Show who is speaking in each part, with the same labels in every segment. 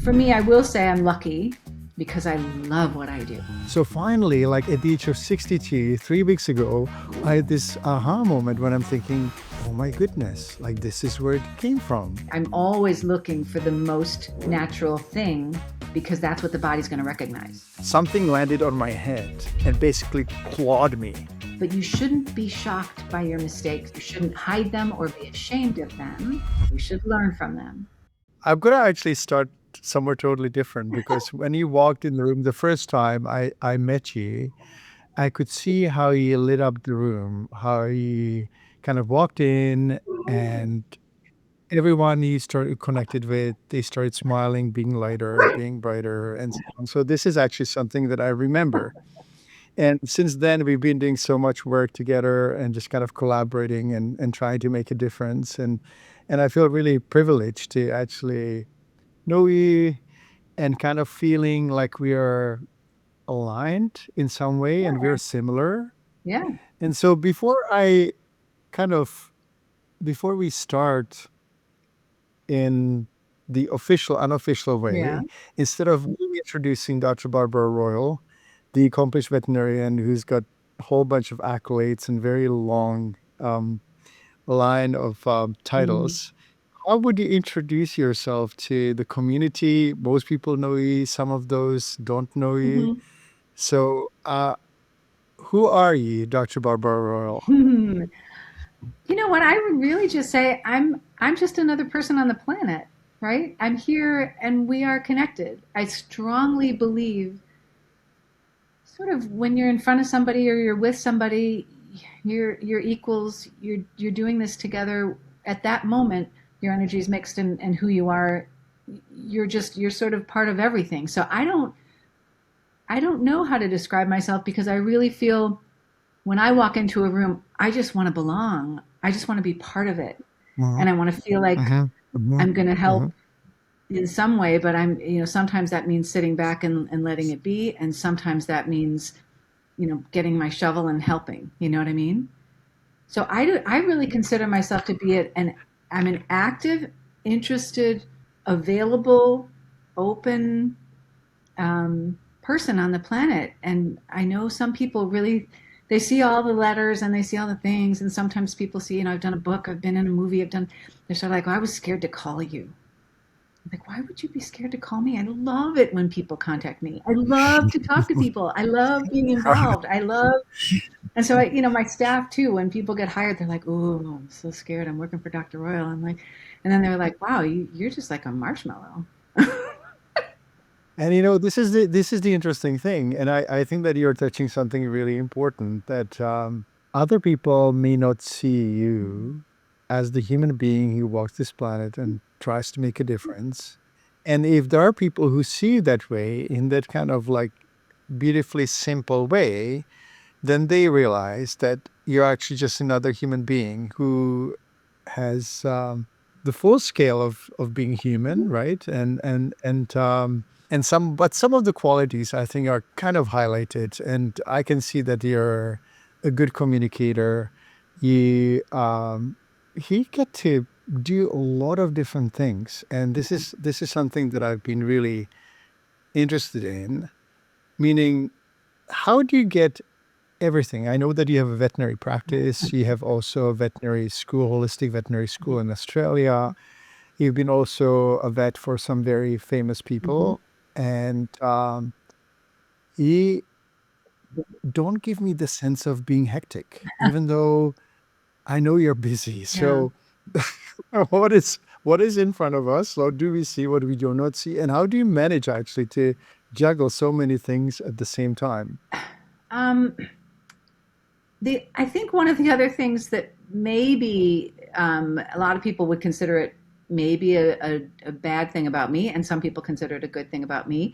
Speaker 1: For me, I will say I'm lucky because I love what I do.
Speaker 2: So finally, like at the age of 62, 3 weeks ago, I had this aha moment when I'm thinking, oh my goodness, like this is where it came from.
Speaker 1: I'm always looking for the most natural thing because that's what the body's going to recognize.
Speaker 2: Something landed on my head and basically clawed me.
Speaker 1: But you shouldn't be shocked by your mistakes. You shouldn't hide them or be ashamed of them. You should learn from them.
Speaker 2: I'm going to actually start somewhere totally different because when you walked in the room the first time I met you, I could see how you lit up the room, how you kind of walked in and everyone you started connected with, they started smiling, being lighter, being brighter. And so on. So this is actually something that I remember. And since then, we've been doing so much work together and just kind of collaborating and trying to make a difference. And I feel really privileged to actually know you and kind of feeling like we are aligned in some way and we're similar.
Speaker 1: Yeah.
Speaker 2: And so before we start in the official, unofficial way,
Speaker 1: Yeah.
Speaker 2: instead of me introducing Dr. Barbara Royal, the accomplished veterinarian who's got a whole bunch of accolades and very long line of titles, how would you introduce yourself to the community? Most people know you, some of those don't know you. So who are you, Dr. Barbara Royal?
Speaker 1: You know what? I would really just say I'm just another person on the planet, right? I'm here and we are connected. I strongly believe sort of when you're in front of somebody or you're with somebody, you're equals, you're doing this together at that moment, your energy is mixed and who you are, you're sort of part of everything. So I don't know how to describe myself because I really feel when I walk into a room, I just want to belong. I just want to be part of it. And I want to feel like I'm going to help in some way, but sometimes that means sitting back and letting it be. And sometimes that means, getting my shovel and helping, you know what I mean? So I really consider myself to be I'm an active, interested, available, open, person on the planet. And I know some people really, they see all the letters and they see all the things. And sometimes people see, I've done a book, I've been in a movie, they're sort of like, oh, I was scared to call you. I'm like, why would you be scared to call me? I love it when people contact me. I love to talk to people. I love being involved. And so my staff too, when people get hired, they're like, oh, I'm so scared. I'm working for Dr. Royal. I'm like, and then they're like, wow, you're just like a marshmallow.
Speaker 2: And this is the interesting thing, and I think that you're touching something really important, that other people may not see you as the human being who walks this planet and tries to make a difference. And if there are people who see you that way, in that kind of like beautifully simple way, then they realize that you're actually just another human being who has the full scale of being human, right? But some of the qualities I think are kind of highlighted, and I can see that you're a good communicator. You get to do a lot of different things, and this is something that I've been really interested in. Meaning, how do you get everything? I know that you have a veterinary practice. You have also a veterinary school, holistic veterinary school in Australia. You've been also a vet for some very famous people. And you don't give me the sense of being hectic, even though I know you're busy. So what is in front of us? What do we see? What we do not see? And how do you manage actually to juggle so many things at the same time?
Speaker 1: I think one of the other things that maybe a lot of people would consider it maybe a bad thing about me, and some people consider it a good thing about me,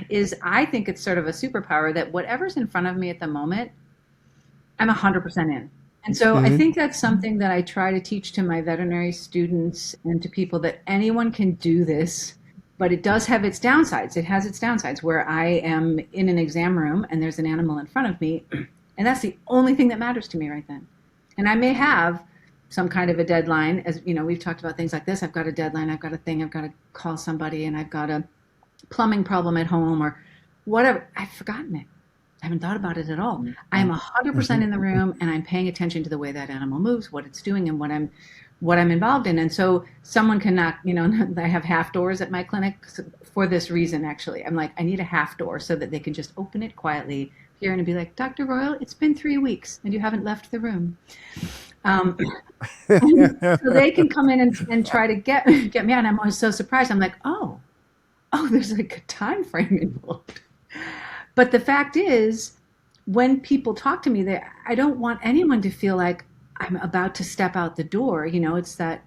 Speaker 1: is I think it's sort of a superpower that whatever's in front of me at the moment, I'm 100% in. And so I think that's something that I try to teach to my veterinary students and to people, that anyone can do this, but it does have its downsides. It has its downsides where I am in an exam room and there's an animal in front of me, and that's the only thing that matters to me right then. And I may have some kind of a deadline. As you know, we've talked about things like this. I've got a deadline, I've got a thing, I've got to call somebody, and I've got a plumbing problem at home or whatever. I've forgotten it. I haven't thought about it at all. I am 100%
Speaker 2: Mhm.
Speaker 1: in the room and I'm paying attention to the way that animal moves, what it's doing, and what I'm involved in. And so someone can knock, I have half doors at my clinic for this reason, actually. I'm like, I need a half door so that they can just open it quietly here and be like, Dr. Royal, it's been 3 weeks and you haven't left the room. Um, so they can come in and try to get me out. And I'm always so surprised. I'm like, oh, there's like a time frame involved. But the fact is, when people talk to me, I don't want anyone to feel like I'm about to step out the door. It's that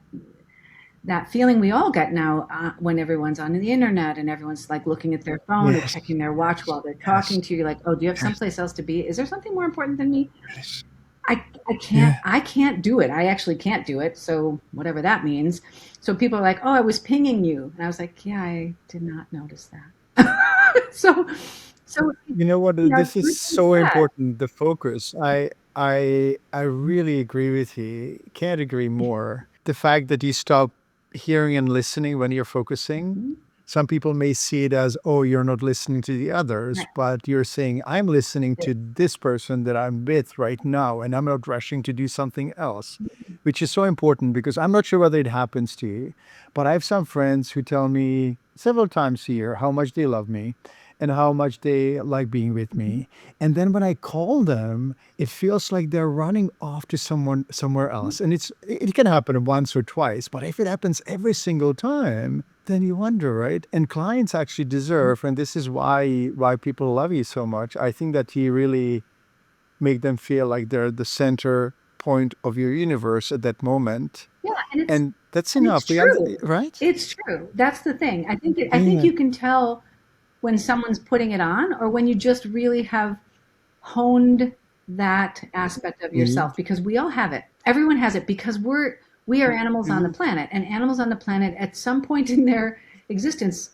Speaker 1: feeling we all get now when everyone's on the internet and everyone's like looking at their phone or
Speaker 2: Yes,
Speaker 1: checking their watch while they're
Speaker 2: yes,
Speaker 1: talking to you. Like, oh, do you have
Speaker 2: yes,
Speaker 1: someplace else to be? Is there something more important than me?
Speaker 2: yes.
Speaker 1: I can't
Speaker 2: Yeah.
Speaker 1: I can't do it. I actually can't do it. So whatever that means. So people are like, "Oh, I was pinging you," and I was like, "Yeah, I did not notice that." So
Speaker 2: You know what? This is
Speaker 1: it's just
Speaker 2: so
Speaker 1: that.
Speaker 2: important. The focus. I really agree with you. Can't agree more. The fact that you stop hearing and listening when you're focusing.
Speaker 1: Mhm.
Speaker 2: Some people may see it as, oh, you're not listening to the others,
Speaker 1: Right.
Speaker 2: but you're saying, I'm listening to this person that I'm with right now, and I'm not rushing to do something else, which is so important because I'm not sure whether it happens to you, but I have some friends who tell me several times a year how much they love me and how much they like being with
Speaker 1: Mhm.
Speaker 2: me. And then when I call them, it feels like they're running off to someone somewhere else. And it can happen once or twice, but if it happens every single time, then you wonder, right? And clients actually deserve, and this is why people love you so much. I think that you really make them feel like they're the center point of your universe at that moment.
Speaker 1: Yeah, and it's
Speaker 2: And that's
Speaker 1: and it's
Speaker 2: enough.
Speaker 1: true.
Speaker 2: Right?
Speaker 1: It's true. That's the thing. I think
Speaker 2: Yeah.
Speaker 1: you can tell when someone's putting it on or when you just really have honed that aspect of
Speaker 2: Mhm.
Speaker 1: yourself because we all have it. Everyone has it because we are animals on the
Speaker 2: Mhm.
Speaker 1: planet and animals on the planet at some point in their existence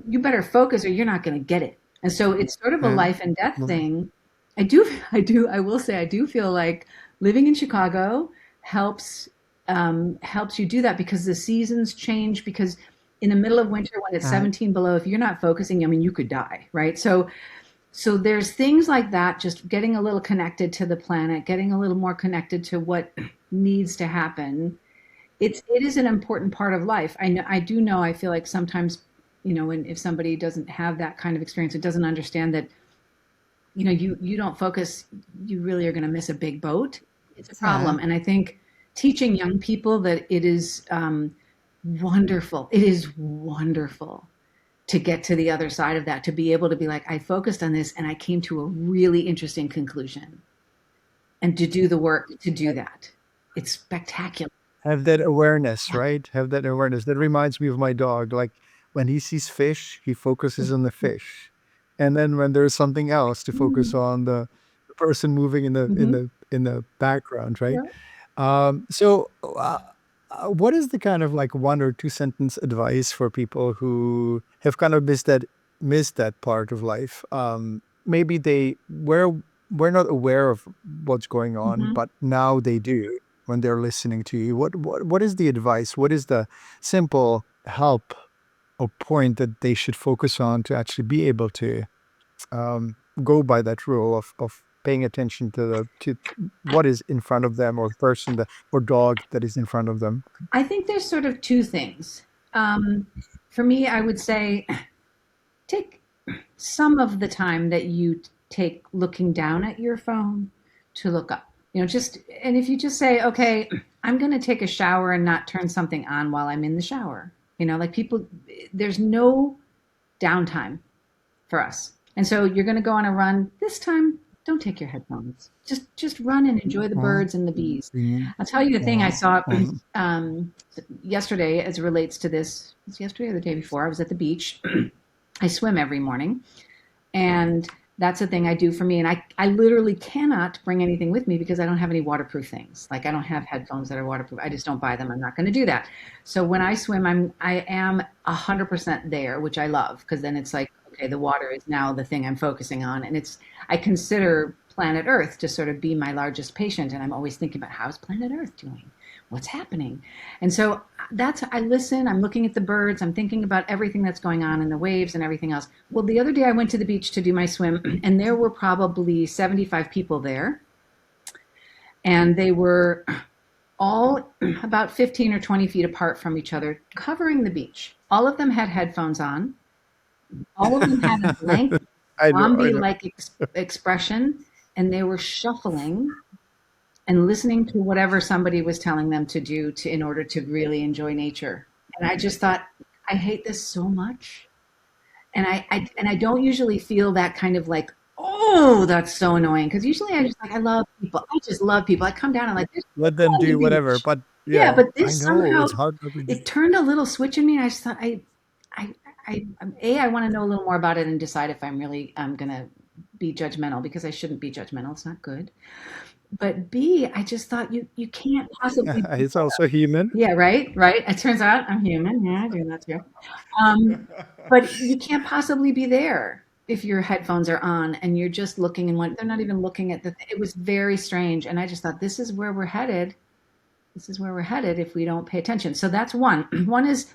Speaker 1: you better focus or you're not going to get it. And so it's sort of a
Speaker 2: Yeah.
Speaker 1: life and death
Speaker 2: Right.
Speaker 1: thing. I will say I do feel like living in Chicago helps helps you do that because the seasons change because in the middle of winter when it's
Speaker 2: Uh,
Speaker 1: 17 below if you're not focusing, I mean you could die, right? So there's things like that, just getting a little connected to the planet, getting a little more connected to what needs to happen. It is an important part of life. I do know I feel like sometimes, when if somebody doesn't have that kind of experience, it doesn't understand that, you don't focus, you really are going to miss a big boat. It's a
Speaker 2: uh,
Speaker 1: problem. And I think teaching young people that it is wonderful. It is wonderful to get to the other side of that, to be able to be like, I focused on this and I came to a really interesting conclusion and to do the work to do that. It's spectacular.
Speaker 2: have that awareness,
Speaker 1: Yeah.
Speaker 2: right? Have that awareness. That reminds me of my dog. Like when he sees fish, he focuses on the fish. And then when there's something else to focus
Speaker 1: Mhm.
Speaker 2: on the person moving in the in
Speaker 1: Mhm.
Speaker 2: the in the background, right?
Speaker 1: Yeah.
Speaker 2: What is the kind of like one or two sentence advice for people who have kind of missed that part of life? Maybe they were not aware of what's going on,
Speaker 1: Mhm.
Speaker 2: but now they do when they're listening to you. What is the advice? What is the simple help or point that they should focus on to actually be able to go by that rule of paying attention to what is in front of them or person that or dog that is in front of them.
Speaker 1: I think there's sort of two things. Um, for me, I would say take some of the time that you take looking down at your phone to look up. And if you just say, okay, I'm going to take a shower and not turn something on while I'm in the shower. Like people, there's no downtime for us. And so you're going to go on a run. This time, don't take your headphones. Just run and enjoy the
Speaker 2: Mhm,
Speaker 1: birds and the bees.
Speaker 2: mhm,
Speaker 1: I'll tell you the thing I
Speaker 2: mhm,
Speaker 1: saw
Speaker 2: mhm.
Speaker 1: um, yesterday as it relates to this. Was yesterday or the day before? I was at the beach. I swim every morning, and that's the thing I do for me. And I literally cannot bring anything with me because I don't have any waterproof things. Like I don't have headphones that are waterproof. I just don't buy them. I'm not going to do that. So when I swim, I am 100% there, which I love because then it's like, okay, the water is now the thing I'm focusing on. And I consider planet Earth to sort of be my largest patient. And I'm always thinking about how's planet Earth doing? what's happening? And so that's, I listen, I'm looking at the birds, I'm thinking about everything that's going on in the waves and everything else. Well, the other day I went to the beach to do my swim, and there were probably 75 people there, and they were all about 15 or 20 feet apart from each other, covering the beach. All of them had headphones on. All of them had a blank
Speaker 2: I know, I know.
Speaker 1: zombie-like expression, and they were shuffling and listening to whatever somebody was telling them to do to in order to really enjoy nature. And I just thought, I hate this so much. And I don't usually feel that kind of like, oh, that's so annoying. Because usually I just like, I love people. I just love people. I come down and like, there's
Speaker 2: Let
Speaker 1: people
Speaker 2: them
Speaker 1: on the
Speaker 2: do whatever.
Speaker 1: beach.
Speaker 2: But
Speaker 1: Yeah,
Speaker 2: yeah,
Speaker 1: but
Speaker 2: I
Speaker 1: this
Speaker 2: know
Speaker 1: somehow
Speaker 2: it's hard not to do.
Speaker 1: it turned a little switch in me. And I just thought, I, I want to know a little more about it and decide if I'm really gonna be judgmental, because I shouldn't be judgmental. It's not good. But B, I just thought you can't possibly be,
Speaker 2: It's also human.
Speaker 1: yeah, right, right. It turns out I'm human. Yeah, I do that too. Um, but you can't possibly be there if your headphones are on and you're just looking and they're not even looking at it was very strange. And I just thought, this is where we're headed. This is where we're headed if we don't pay attention. So that's one. One is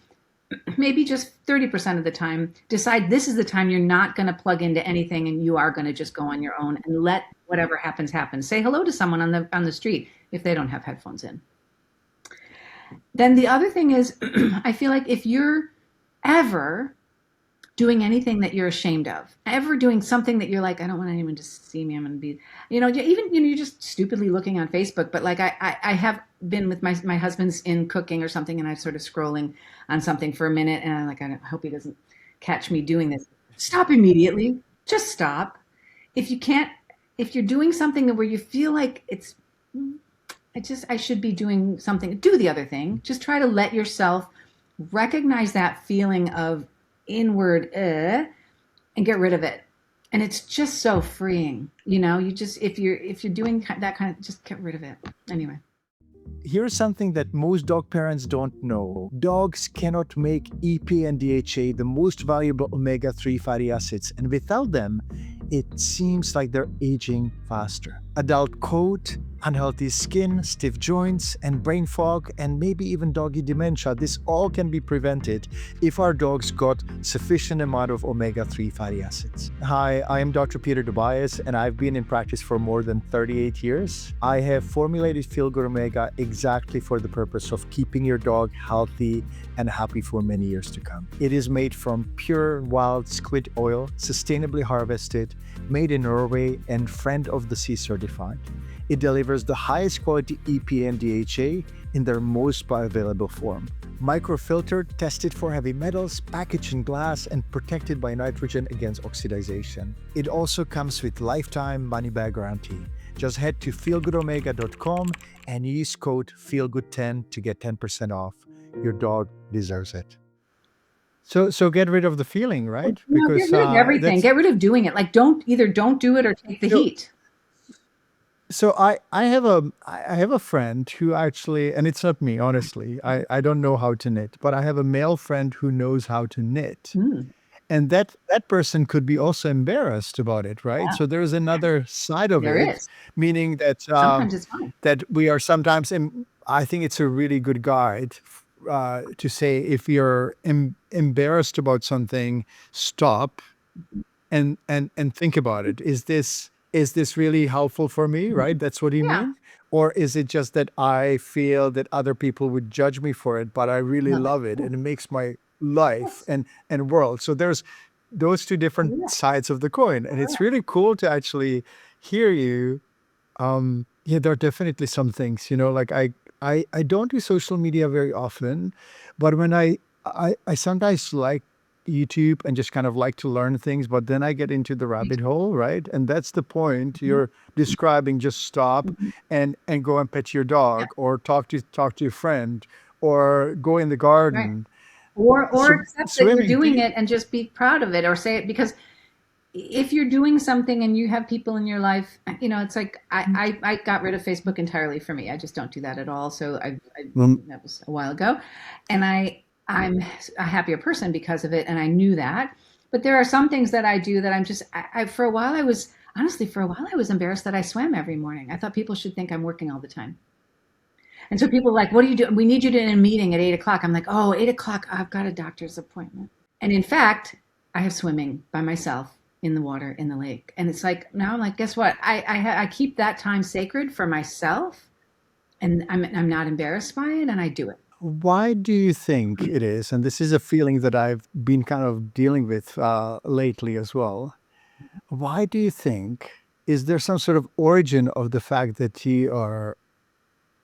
Speaker 1: maybe just 30% of the time, decide this is the time you're not going to plug into anything and you are going to just go on your own and let whatever happens happen. Say hello to someone on the street if they don't have headphones in. Then the other thing is, I feel like if you're ever doing anything that you're ashamed of, ever doing something that you're like, I don't want anyone to see me, I'm going to be, even, you're just stupidly looking on Facebook. But like, I have been with my husband's in cooking or something, and I'm sort of scrolling on something for a minute, and I'm like, I hope he doesn't catch me doing this. Stop immediately. Just stop. If you can't, if you're doing something where you feel like I should be doing something, do the other thing. Just try to let yourself recognize that feeling of inward and get rid of it. And it's just so freeing. You just, if you're doing that kind of, just get rid of it. Anyway.
Speaker 2: Here's something that most dog parents don't know. Dogs cannot make EPA and DHA, the most valuable omega-3 fatty acids, and without them, it seems like they're aging faster. Adult coat, unhealthy skin, stiff joints, and brain fog, and maybe even doggy dementia. This all can be prevented if our dogs got sufficient amount of omega-3 fatty acids. Hi, I am Dr. Peter Dobias, and I've been in practice for more than 38 years. I have formulated Feel Good Omega exactly for the purpose of keeping your dog healthy and happy for many years to come. It is made from pure wild squid oil, sustainably harvested, made in Norway, and Friend of the Sea certified. It delivers the highest quality EPA and DHA in their most bioavailable form. Microfiltered, tested for heavy metals, packaged in glass, and protected by nitrogen against oxidization. It also comes with lifetime money-back guarantee. Just head to feelgoodomega.com and use code FEELGOOD10 to get 10% off. Your dog deserves it. So get rid of the feeling, right?
Speaker 1: No, get
Speaker 2: Because
Speaker 1: rid of everything.
Speaker 2: that's
Speaker 1: Get rid of doing it. Like, don't do it or take the
Speaker 2: so.
Speaker 1: heat.
Speaker 2: So I have a friend who actually, and it's not me, honestly. I don't know how to knit, but I have a male friend who knows how to knit.
Speaker 1: Mm,
Speaker 2: And that person could be also embarrassed about it, right?
Speaker 1: yeah,
Speaker 2: So there's another side of
Speaker 1: there
Speaker 2: it,
Speaker 1: is.
Speaker 2: meaning that
Speaker 1: Sometimes it's fine.
Speaker 2: that we are sometimes. I think it's a really good guide to say if you're embarrassed about something, stop and think about it. Is this really helpful for me,
Speaker 1: Mhm.
Speaker 2: right? That's what you
Speaker 1: Yeah,
Speaker 2: mean? Or is it just that I feel that other people would judge me for it, but I really
Speaker 1: love it.
Speaker 2: love it
Speaker 1: Yeah,
Speaker 2: and it makes my life
Speaker 1: yes,
Speaker 2: and world. So there's those two different
Speaker 1: correct,
Speaker 2: sides of the coin. And it's
Speaker 1: correct.
Speaker 2: really cool to actually hear you. Yeah, there are definitely some things, like I don't do social media very often, but when I sometimes like YouTube and just kind of like to learn things, but then I get into the
Speaker 1: Me
Speaker 2: rabbit
Speaker 1: too.
Speaker 2: hole, right? And that's the point
Speaker 1: Mhm,
Speaker 2: you're describing. Just stop
Speaker 1: mhm.
Speaker 2: and go and pet your
Speaker 1: Yeah,
Speaker 2: dog or talk to your friend or go in the
Speaker 1: right.
Speaker 2: garden.
Speaker 1: Or accept that you're
Speaker 2: Swimming.
Speaker 1: doing it and just be proud of it, or say it, because if you're doing something and you have people in your life, it's like I got rid of Facebook entirely for me. I just don't do that at all. So
Speaker 2: Mm,
Speaker 1: that was a while ago, and I'm a happier person because of it, and I knew that. But there are some things that I do that I'm just for a while I was honestly for a while I was embarrassed that I swam every morning. I thought people should think I'm working all the time. And so people are like, what are you doing? We need you to in a meeting at 8 o'clock. I'm like, oh, 8 o'clock. I've got a doctor's appointment. And in fact, I have swimming by myself in the water in the lake. And it's like, now I'm like, guess what? I keep that time sacred for myself, and I'm not embarrassed by it, and I do it.
Speaker 2: Why do you think it is? And this is a feeling that I've been kind of dealing with lately as well. Why do you think? Is there some sort of origin of the fact that you are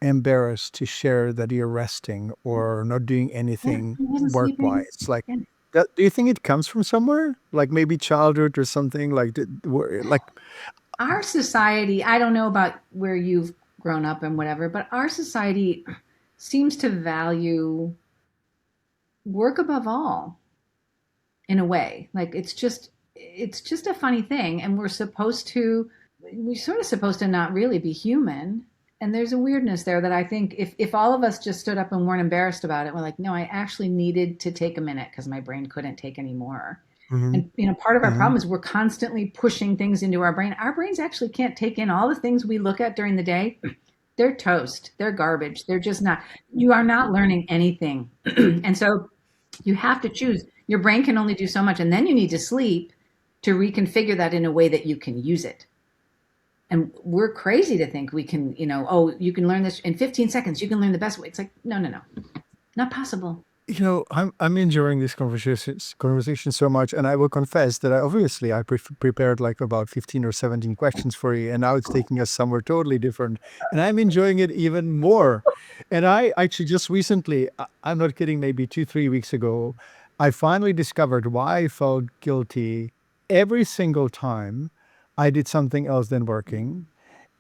Speaker 2: embarrassed to share that you're resting or not doing
Speaker 1: Yeah,
Speaker 2: anything
Speaker 1: I wasn't sleeping.
Speaker 2: work-wise? Like,
Speaker 1: And
Speaker 2: do you think it comes from somewhere? Like maybe childhood or something? Like, like,
Speaker 1: our society, I don't know about where you've grown up and whatever, but our society seems to value work above all in a way. Like it's just a funny thing, and we're sort of supposed to not really be human. And there's a weirdness there that I think if all of us just stood up and weren't embarrassed about it, we're like, no, I actually needed to take a minute because my brain couldn't take any more.
Speaker 2: Mhm,
Speaker 1: And part of our
Speaker 2: mhm.
Speaker 1: problem is we're constantly pushing things into our brain. Our brains actually can't take in all the things we look at during the day. They're toast. They're garbage. They're just not. You are not learning anything. And so you have to choose. Your brain can only do so much, and then you need to sleep to reconfigure that in a way that you can use it. And we're crazy to think we can, oh, you can learn this in 15 seconds. You can learn the best way. It's like, no, no, no, not possible.
Speaker 2: I'm enjoying this conversation so much, and I will confess that I prepared like about 15 or 17 questions for you, and now it's taking us somewhere totally different, and I'm enjoying it even more. And I actually just recently, I'm not kidding, maybe 2, 3 weeks ago, I finally discovered why I felt guilty every single time I did something else than working.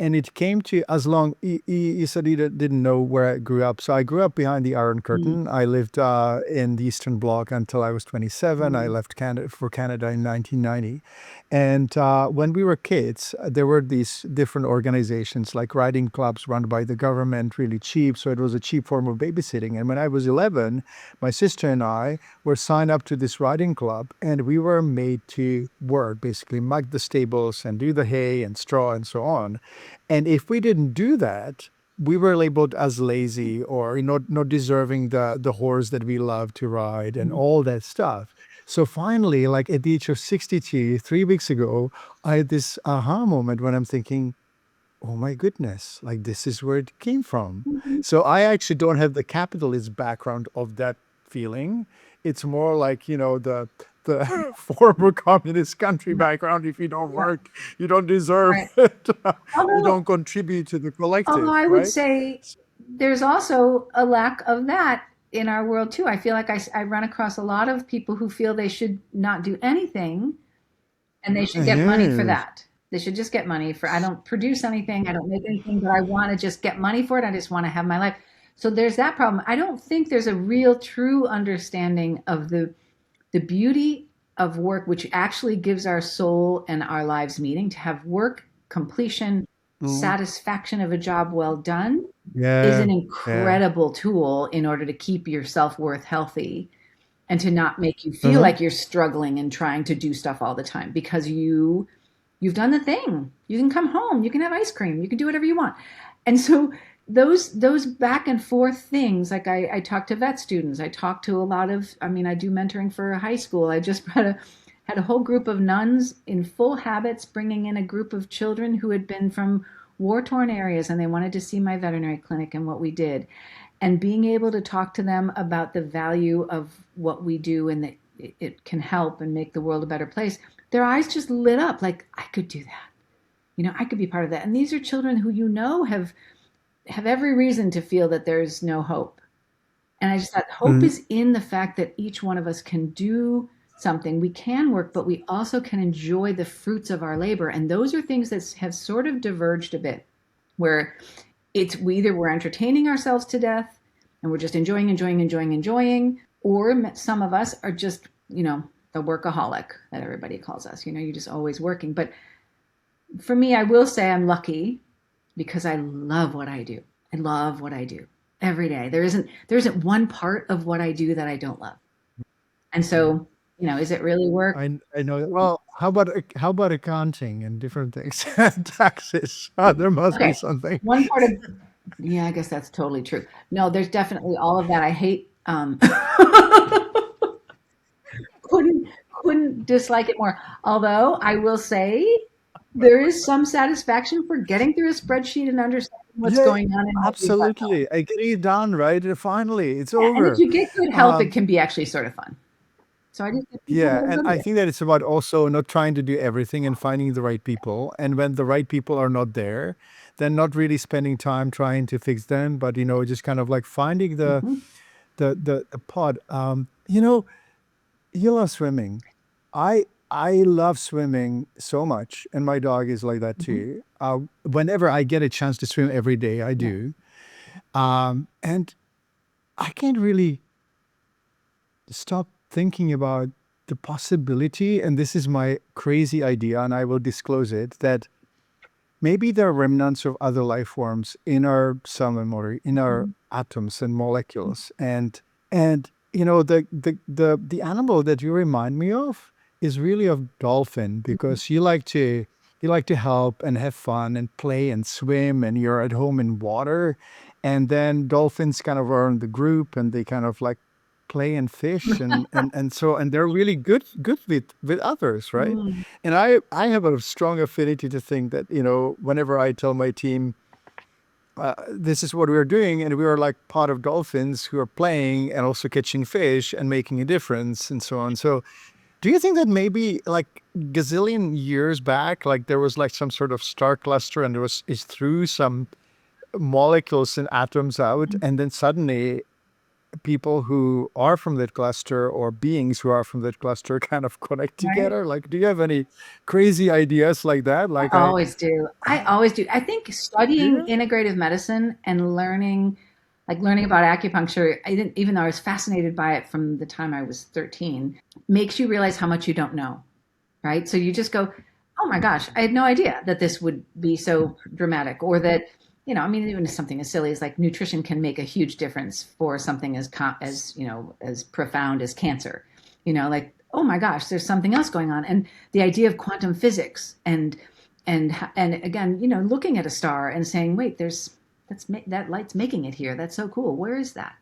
Speaker 2: And it came to as long he said he didn't know where I grew up. So I grew up behind the Iron
Speaker 1: Mm,
Speaker 2: Curtain. I lived in the Eastern Bloc until I was 27. I
Speaker 1: mm,
Speaker 2: left Canada in 1990. And when we were kids, there were these different organizations like riding clubs run by the government, really cheap. So it was a cheap form of babysitting. And when I was 11, my sister and I were signed up to this riding club, and we were made to work, basically mug the stables and do the hay and straw and so on. And if we didn't do that, we were labeled as lazy or not deserving the horse that we love to ride and
Speaker 1: mm,
Speaker 2: all that stuff. So finally, like at the age of 62, 3 weeks ago, I had this aha moment when I'm thinking, oh my goodness, like this is where it came from.
Speaker 1: mhm.
Speaker 2: So I actually don't have the capitalist background of that feeling. It's more like, the former communist country
Speaker 1: Yeah,
Speaker 2: background. If you don't
Speaker 1: yeah,
Speaker 2: work, you don't deserve
Speaker 1: right.
Speaker 2: it. You
Speaker 1: Although,
Speaker 2: don't contribute to the
Speaker 1: although
Speaker 2: collective,
Speaker 1: I would
Speaker 2: right?
Speaker 1: say there's also a lack of that in our world too. I feel like I run across a lot of people who feel they should not do anything and they should get money for
Speaker 2: Yes.
Speaker 1: that. They should just get money for, I don't produce anything, I don't make anything, but I want to just get money for it. I just want to have my life. So there's that problem. I don't think there's a real true understanding of the beauty of work, which actually gives our soul and our lives meaning. To have work, completion,
Speaker 2: Mhm.
Speaker 1: satisfaction of a job well done is
Speaker 2: Yeah.
Speaker 1: an
Speaker 2: Yeah.
Speaker 1: incredible tool in order to keep your self-worth healthy and to not make you feel
Speaker 2: Uh-huh.
Speaker 1: like you're struggling and trying to do stuff all the time, because you've done the thing. You can come home, you can have ice cream, you can do whatever you want. And so those back and forth things, like I talk to vet students, I talk to a lot of, I mean, I do mentoring for a high school. I just had a whole group of nuns in full habits bringing in a group of children who had been from war torn areas, and they wanted to see my veterinary clinic and what we did, and being able to talk to them about the value of what we do and that it can help and make the world a better place. Their eyes just lit up like, I could do that. I could be part of that. And these are children who have every reason to feel that there's no hope. And I just thought hope
Speaker 2: Mhm.
Speaker 1: is in the fact that each one of us can do something. We can work, but we also can enjoy the fruits of our labor. And those are things that have sort of diverged a bit, where we're entertaining ourselves to death and we're just enjoying, enjoying, enjoying, enjoying, or some of us are just, the workaholic that everybody calls us. You're just always working. But for me, I will say I'm lucky because I love what I do. I love what I do every day. There isn't one part of what I do that I don't love. And so, is it really work?
Speaker 2: I know. Well, how about accounting and different things, taxes? There must be
Speaker 1: Okay.
Speaker 2: something.
Speaker 1: One part of Yeah, I guess that's totally true. No, there's definitely all of that. I hate couldn't couldn't dislike it more. Although I will say there is some satisfaction for getting through a spreadsheet and understanding what's
Speaker 2: Yeah,
Speaker 1: going on and what we've got going.
Speaker 2: absolutely. I get it done, right? Finally, it's
Speaker 1: Yeah, and if
Speaker 2: over.
Speaker 1: you get good help, it
Speaker 2: Um,
Speaker 1: can be actually sort of fun. So I just get people that
Speaker 2: yeah,
Speaker 1: are
Speaker 2: and
Speaker 1: good
Speaker 2: I
Speaker 1: with it.
Speaker 2: think that it's about also not trying to do everything and finding the right people. And when the right people are not there, then not really spending time trying to fix them, but just kind of like finding the
Speaker 1: Mhm,
Speaker 2: the pod. You love swimming. I love swimming so much, and my dog is like that
Speaker 1: mhm.
Speaker 2: too. Whenever I get a chance to swim every day, I
Speaker 1: Yeah,
Speaker 2: do. And I can't really stop thinking about the possibility, and this is my crazy idea, and I will disclose it, that maybe there are remnants of other life forms in our cell memory, in our
Speaker 1: mhm,
Speaker 2: atoms and molecules. And the animal that you remind me of is really of dolphin,
Speaker 1: mhm.
Speaker 2: because you like to help and have fun and play and swim, and you're at home in water. And then dolphins kind of are in the group, and they kind of like play and fish, and they're really good with others, right?
Speaker 1: Mm,
Speaker 2: And I have a strong affinity to think that, whenever I tell my team, this is what we're doing, and we are like part of dolphins who are playing and also catching fish and making a difference and so on. So, do you think that maybe like gazillion years back, like there was like some sort of star cluster, and is threw some molecules and atoms out,
Speaker 1: mhm.
Speaker 2: and then suddenly people who are from that cluster, or beings who are from that cluster, kind of connect
Speaker 1: Right?
Speaker 2: together? Like, do you have any crazy ideas like that? Like,
Speaker 1: I always do. I
Speaker 2: I
Speaker 1: always do. I think studying
Speaker 2: yeah.
Speaker 1: integrative medicine and learning about acupuncture, I didn't, even though I was fascinated by it from the time I was 13, makes you realize how much you don't know, right? So you just go, oh my gosh, I had no idea that this would be so dramatic, or that, I mean, even something as silly as like nutrition can make a huge difference for something as profound as cancer. Like, oh my gosh, there's something else going on. And the idea of quantum physics and again, looking at a star and saying, wait, that light's making it here. That's so cool. Where is that?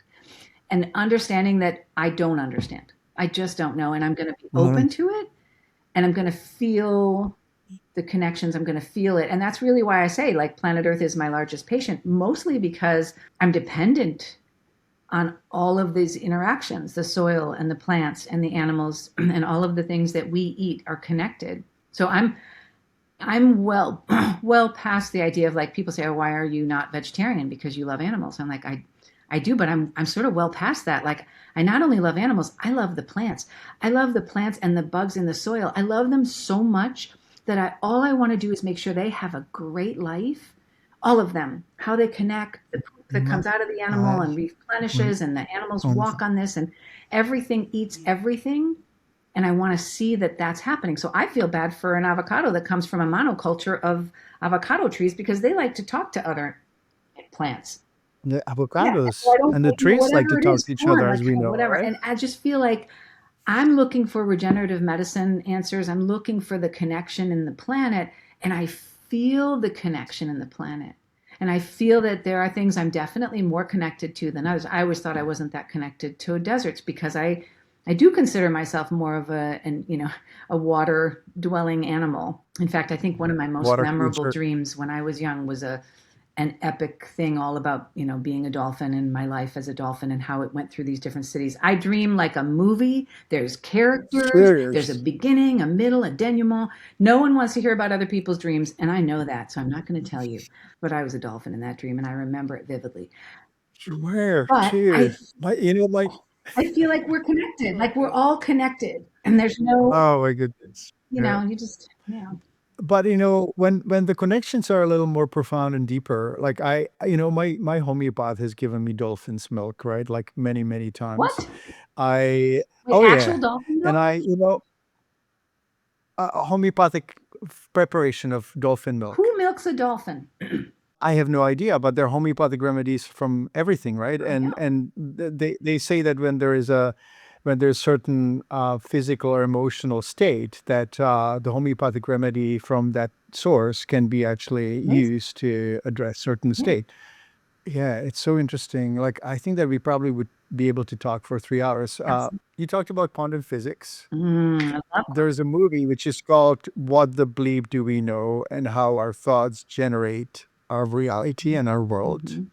Speaker 1: And understanding that I don't understand. I just don't know, and I'm going to be
Speaker 2: Mm,
Speaker 1: open to it, and I'm going to feel the connections. I'm going to feel it. And that's really why I say, like, planet Earth is my largest patient, mostly because I'm dependent on all of these interactions. The soil and the plants and the animals and all of the things that we eat are connected. So I'm well past the idea of, like, people say, oh, why are you not vegetarian because you love animals? I'm like, I do, but I'm sort of well past that. Like, I not only love animals, I love the plants. I love the plants and the bugs in the soil. I love them so much that all I want to do is make sure they have a great life. All of them, how they connect, the poop that
Speaker 2: mm,
Speaker 1: comes out of the animal
Speaker 2: mm,
Speaker 1: and
Speaker 2: mm,
Speaker 1: replenishes, and the animals
Speaker 2: mm.
Speaker 1: walk on this, and everything eats everything, and I want to see that that's happening. So I feel bad for an avocado that comes from a monoculture of avocado trees because they like to talk to other plants.
Speaker 2: The
Speaker 1: Yeah, so
Speaker 2: avocados
Speaker 1: I don't,
Speaker 2: and the trees like to
Speaker 1: whatever it
Speaker 2: talk
Speaker 1: is,
Speaker 2: to each
Speaker 1: corn,
Speaker 2: other,
Speaker 1: like,
Speaker 2: as we know,
Speaker 1: whatever.
Speaker 2: right?
Speaker 1: And I just feel like I'm looking for regenerative medicine answers. I'm looking for the connection in the planet, and I feel the connection in the planet. And I feel that there are things I'm definitely more connected to than others. I always thought I wasn't that connected to deserts because I do consider myself more of a water dwelling animal. In fact, I think one of my most
Speaker 2: Water
Speaker 1: memorable
Speaker 2: creature.
Speaker 1: dreams when I was young was an epic thing all about, being a dolphin and my life as a dolphin and how it went through these different cities. I dream like a movie. There's characters, there's a
Speaker 2: Serious.
Speaker 1: beginning, a middle, a denouement. No one wants to hear about other people's dreams, and I know that, so I'm not going to tell you. But I was a dolphin in that dream, and I remember it vividly.
Speaker 2: Where
Speaker 1: But
Speaker 2: too? My
Speaker 1: I feel like we're connected, like we're all connected, and there's no,
Speaker 2: oh my goodness. Yeah.
Speaker 1: you just,
Speaker 2: But when the connections are a little more profound and deeper, like my homeopath has given me dolphin's milk, right? Like many, many times.
Speaker 1: what?
Speaker 2: I
Speaker 1: Wait,
Speaker 2: Oh
Speaker 1: actual
Speaker 2: yeah.
Speaker 1: dolphin
Speaker 2: And
Speaker 1: milk?
Speaker 2: I, a homeopathic preparation of dolphin milk.
Speaker 1: Who milks a dolphin?
Speaker 2: I have no idea, but they're homeopathic remedies from everything, right?
Speaker 1: I
Speaker 2: And
Speaker 1: know.
Speaker 2: and they say that when there's certain physical or emotional state, that the homeopathic remedy from that source can be actually
Speaker 1: Amazing.
Speaker 2: used to address certain
Speaker 1: Yeah.
Speaker 2: state. Yeah, it's so interesting. Like, I think that we probably would be able to talk for 3 hours.
Speaker 1: Absolutely.
Speaker 2: You talked about quantum physics.
Speaker 1: I love
Speaker 2: There's a movie which is called What the Bleep Do We Know and How Our Thoughts Generate Our Reality and Our
Speaker 1: that.
Speaker 2: World.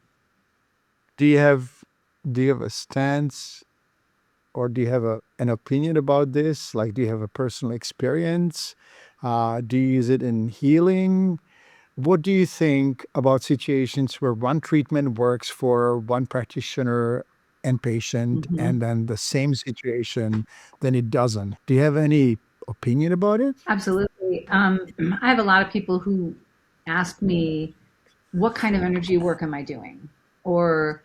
Speaker 2: Do you have do you have a stance or do you have an opinion about this? Like, do you have a personal experience? Do you use it in healing? What do you think about situations where one treatment works for one practitioner and patient,
Speaker 1: Hmm.
Speaker 2: and then the same situation, then it doesn't? Do you have any opinion about it?
Speaker 1: Absolutely. I have a lot of people who ask me, what kind of energy work am I doing? Or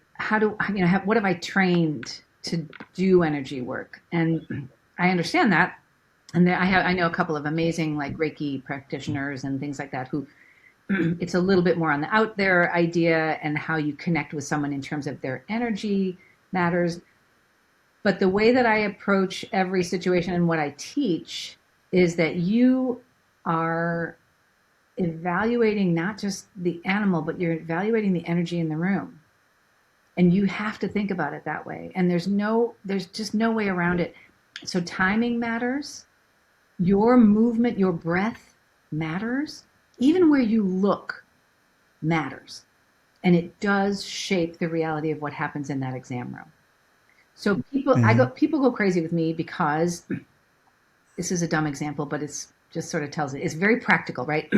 Speaker 1: what have I trained to do energy work? And I understand that. And I know a couple of amazing like Reiki practitioners and things like that who it's a little bit more on the out there idea and how you connect with someone in terms of their energy matters. But the way that I approach every situation and what I teach is that you are evaluating not just the animal, but you're evaluating the energy in the room. And you have to think about it that way. And there's just no way around it. So timing matters. Your movement, your breath matters. Even where you look matters. And it does shape the reality of what happens in that exam room. So
Speaker 2: Mhm.
Speaker 1: people go crazy with me because this is a dumb example, but it's just sort of tells it. It's very practical, right?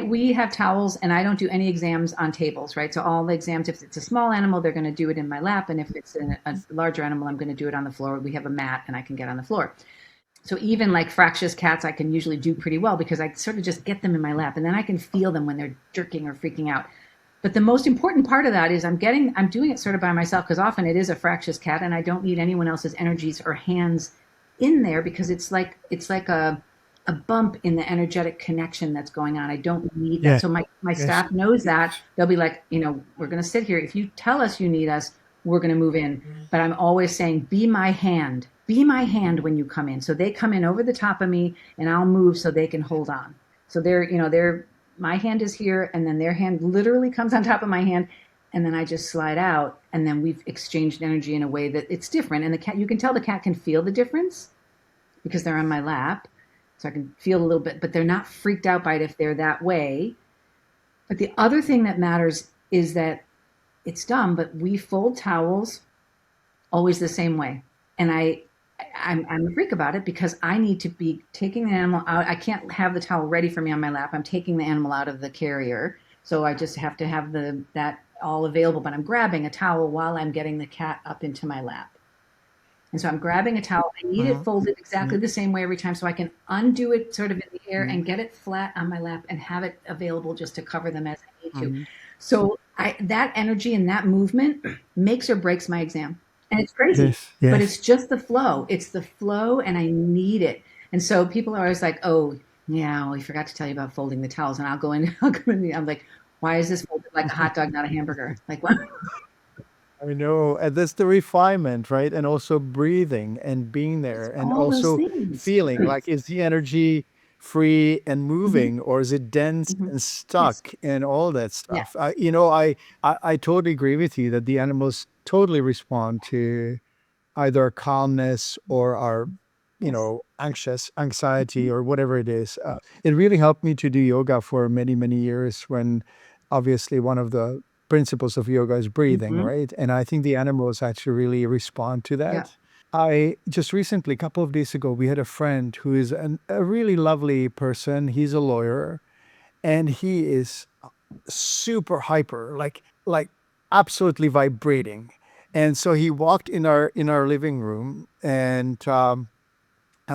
Speaker 1: We have towels and I don't do any exams on tables, right? So all the exams, if it's a small animal, they're going to do it in my lap. And if it's a larger animal, I'm going to do it on the floor. We have a mat and I can get on the floor. So even like fractious cats, I can usually do pretty well because I sort of just get them in my lap and then I can feel them when they're jerking or freaking out. But the most important part of that is I'm doing it sort of by myself because often it is a fractious cat and I don't need anyone else's energies or hands in there because it's like a bump in the energetic connection that's going on. I don't need that.
Speaker 2: Yeah.
Speaker 1: So my
Speaker 2: Yes.
Speaker 1: staff knows that. They'll be like, we're going to sit here. If you tell us you need us, we're going to move in. But I'm always saying, be my hand. Be my hand when you come in. So they come in over the top of me and I'll move so they can hold on. So they're my hand is here and then their hand literally comes on top of my hand and then I just slide out and then we've exchanged energy in a way that it's different. And the cat, you can tell the cat can feel the difference because they're on my lap. So I can feel a little bit, but they're not freaked out by it if they're that way. But the other thing that matters is that it's dumb, but we fold towels always the same way. And I'm a freak about it because I need to be taking the animal out. I can't have the towel ready for me on my lap. I'm taking the animal out of the carrier. So I just have to have that all available, but I'm grabbing a towel while I'm getting the cat up into my lap. And so I'm grabbing a towel. I need it
Speaker 2: Mhm.
Speaker 1: folded exactly
Speaker 2: Mhm.
Speaker 1: the same way every time so I can undo it sort of in the air
Speaker 2: Mhm.
Speaker 1: and get it flat on my lap and have it available just to cover them as I need to.
Speaker 2: Mhm.
Speaker 1: So that energy and that movement makes or breaks my exam. And it's crazy,
Speaker 2: Yes.
Speaker 1: but
Speaker 2: Yes.
Speaker 1: it's just the flow. It's the flow and I need it. And so people are always like, oh, yeah, we forgot to tell you about folding the towels. And I'll go in, I'm like, why is this folded like a hot dog, not a hamburger? Like, what?
Speaker 2: I know, and that's the refinement, right? And also breathing and being there,
Speaker 1: It's
Speaker 2: and
Speaker 1: all those
Speaker 2: also
Speaker 1: things.
Speaker 2: feeling like, is the energy free and
Speaker 1: Hmm.
Speaker 2: moving, or is it dense
Speaker 1: Hmm.
Speaker 2: and
Speaker 1: Yes.
Speaker 2: stuck, and all that stuff?
Speaker 1: Yes.
Speaker 2: I totally agree with you that the animals totally respond to either calmness or our,
Speaker 1: Yes.
Speaker 2: anxiety or whatever it is. It really helped me to do yoga for many, many years when obviously one of the principles of yoga is breathing,
Speaker 1: Hmm.
Speaker 2: right? And I think the animals actually really respond to
Speaker 1: Yeah.
Speaker 2: that. I just recently, a couple of days ago, we had a friend who is a really lovely person. He's a lawyer and he is super hyper, like absolutely vibrating. And so he walked in our living room, and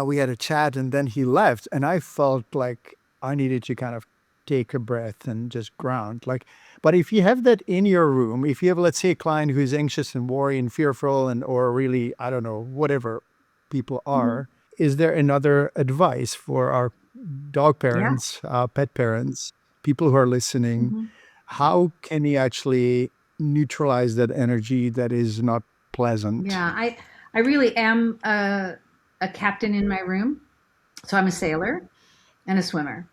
Speaker 2: we had a chat, and then he left, and I felt like I needed to kind of take a breath and just ground. Like, but if you have that in your room, if you have, let's say, a client who's anxious and worried and fearful, and or really, I don't know, whatever people
Speaker 1: Hmm.
Speaker 2: are, is there another advice for our dog
Speaker 1: Yeah.
Speaker 2: parents, pet parents, people who are listening?
Speaker 1: Hmm.
Speaker 2: How can you actually neutralize that energy that is not pleasant?
Speaker 1: Yeah. I really am a captain in my room. So I'm a sailor and a swimmer.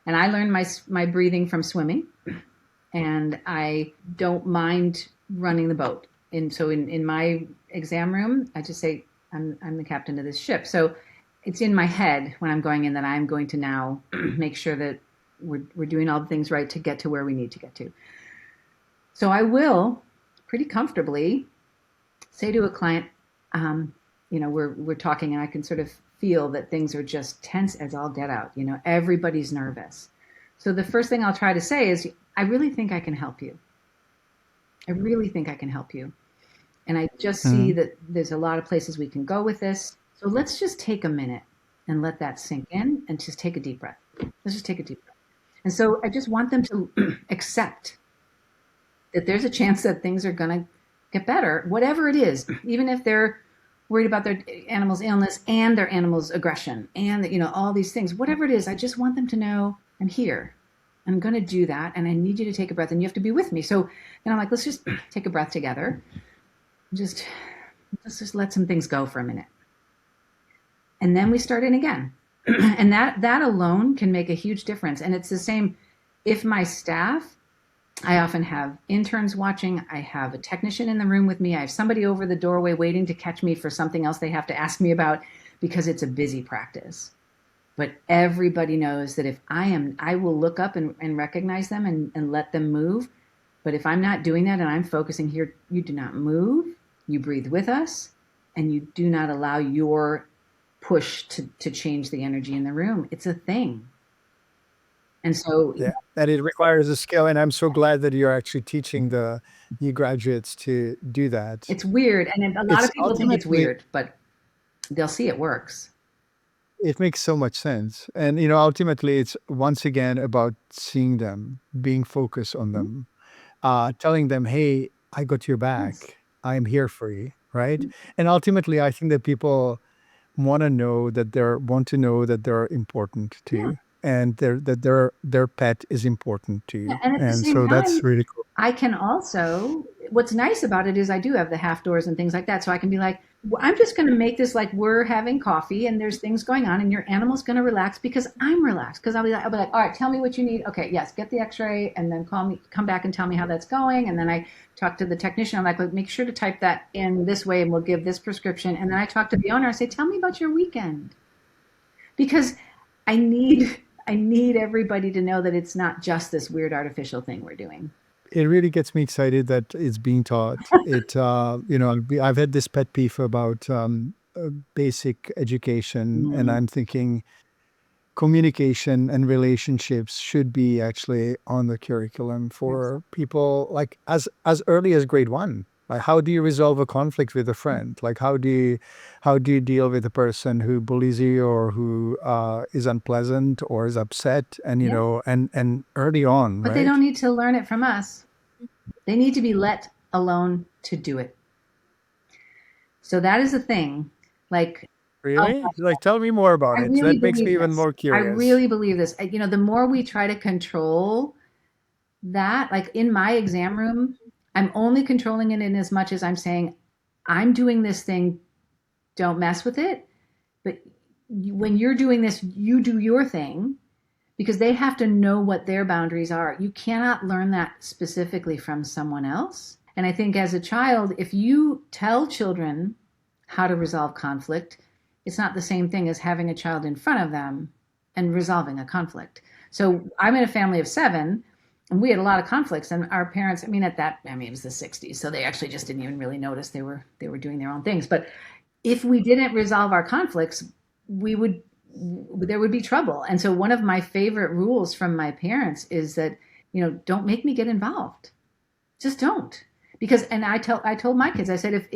Speaker 1: And I learned my breathing from swimming. and I don't mind running the boat. And so in my exam room, I just say, I'm the captain of this ship. So it's in my head when I'm going in that I'm going to now make sure that we're doing all the things right to get to where we need to get to. So I will pretty comfortably say to a client, we're talking and I can sort of feel that things are just tense as all get out. Everybody's nervous. So the first thing I'll try to say is, I really think I can help you. I really think I can help you. And I just see
Speaker 2: Mm.
Speaker 1: that there's a lot of places we can go with this. So let's just take a minute and let that sink in and just take a deep breath. Let's just take a deep breath. And so I just want them to accept that there's a chance that things are going to get better, whatever it is, even if they're worried about their animal's illness and their animal's aggression and, all these things, whatever it is, I just want them to know I'm here. I'm going to do that. And I need you to take a breath and you have to be with me. So then I'm like, let's just take a breath together. Let's just let some things go for a minute. And then we start in again. And that alone can make a huge difference. And it's the same if my staff, I often have interns watching. I have a technician in the room with me. I have somebody over the doorway waiting to catch me for something else they have to ask me about because it's a busy practice. But everybody knows that if I will look up and recognize them and let them move. But if I'm not doing that and I'm focusing here, you do not move, you breathe with us, and you do not allow your push to change the energy in the room. It's a thing. And so,
Speaker 2: Yeah, and it requires a skill, and I'm so glad that you're actually teaching the new graduates to do that.
Speaker 1: it's weird. And a lot
Speaker 2: It's
Speaker 1: of people think it's
Speaker 2: ultimately,
Speaker 1: weird, but they'll see it works.
Speaker 2: it makes so much sense. And, ultimately, it's once again about seeing them, being focused on
Speaker 1: Mhm.
Speaker 2: them, telling them, hey, I got your
Speaker 1: Yes.
Speaker 2: back. I am here for you. Right. And ultimately, I think that people want to know that they're important
Speaker 1: Yeah.
Speaker 2: too, and that their pet is important
Speaker 1: Yeah,
Speaker 2: too.
Speaker 1: and at the
Speaker 2: And
Speaker 1: same
Speaker 2: so that's
Speaker 1: time,
Speaker 2: really cool.
Speaker 1: I can also, what's nice about it is I do have the half doors and things like that. So I can be like, I'm just going to make this like we're having coffee and there's things going on and your animal's going to relax because I'm relaxed. Because I'll be like, all right, tell me what you need. Okay, yes, get the x-ray and then come back and tell me how that's going. And then I talk to the technician. I'm like, make sure to type that in this way and we'll give this prescription. And then I talk to the owner. I say, tell me about your weekend. Because I need I need everybody to know that it's not just this weird artificial thing we're doing.
Speaker 2: It really gets me excited that it's being taught. I've had this pet peeve about basic education, and
Speaker 1: Mm,
Speaker 2: I'm thinking communication and relationships should be actually on the curriculum for people like as early as grade one. Like, how do you resolve a conflict with a friend? Like, how do you deal with a person who bullies you or who is unpleasant or is upset? And
Speaker 1: yeah,
Speaker 2: and early on,
Speaker 1: but they
Speaker 2: right?
Speaker 1: don't need to learn it from us. They need to be let alone to do it. So that is the thing. Like, oh,
Speaker 2: Really? Like, tell me more about
Speaker 1: I
Speaker 2: it.
Speaker 1: really
Speaker 2: That makes me
Speaker 1: believe
Speaker 2: even
Speaker 1: this.
Speaker 2: more
Speaker 1: I
Speaker 2: curious.
Speaker 1: really believe this. The more we try to control that, like in my exam room, I'm only controlling it in as much as I'm saying, I'm doing this thing, don't mess with it. But when you're doing this, you do your thing because they have to know what their boundaries are. You cannot learn that specifically from someone else. And I think as a child, if you tell children how to resolve conflict, it's not the same thing as having a child in front of them and resolving a conflict. So I'm in a family of seven, and we had a lot of conflicts. And our parents, it was the '60s, so they actually just didn't even really notice they were doing their own things. But if we didn't resolve our conflicts, we would there would be trouble. And so one of my favorite rules from my parents is that, don't make me get involved. Just don't. Because and I told my kids, I said,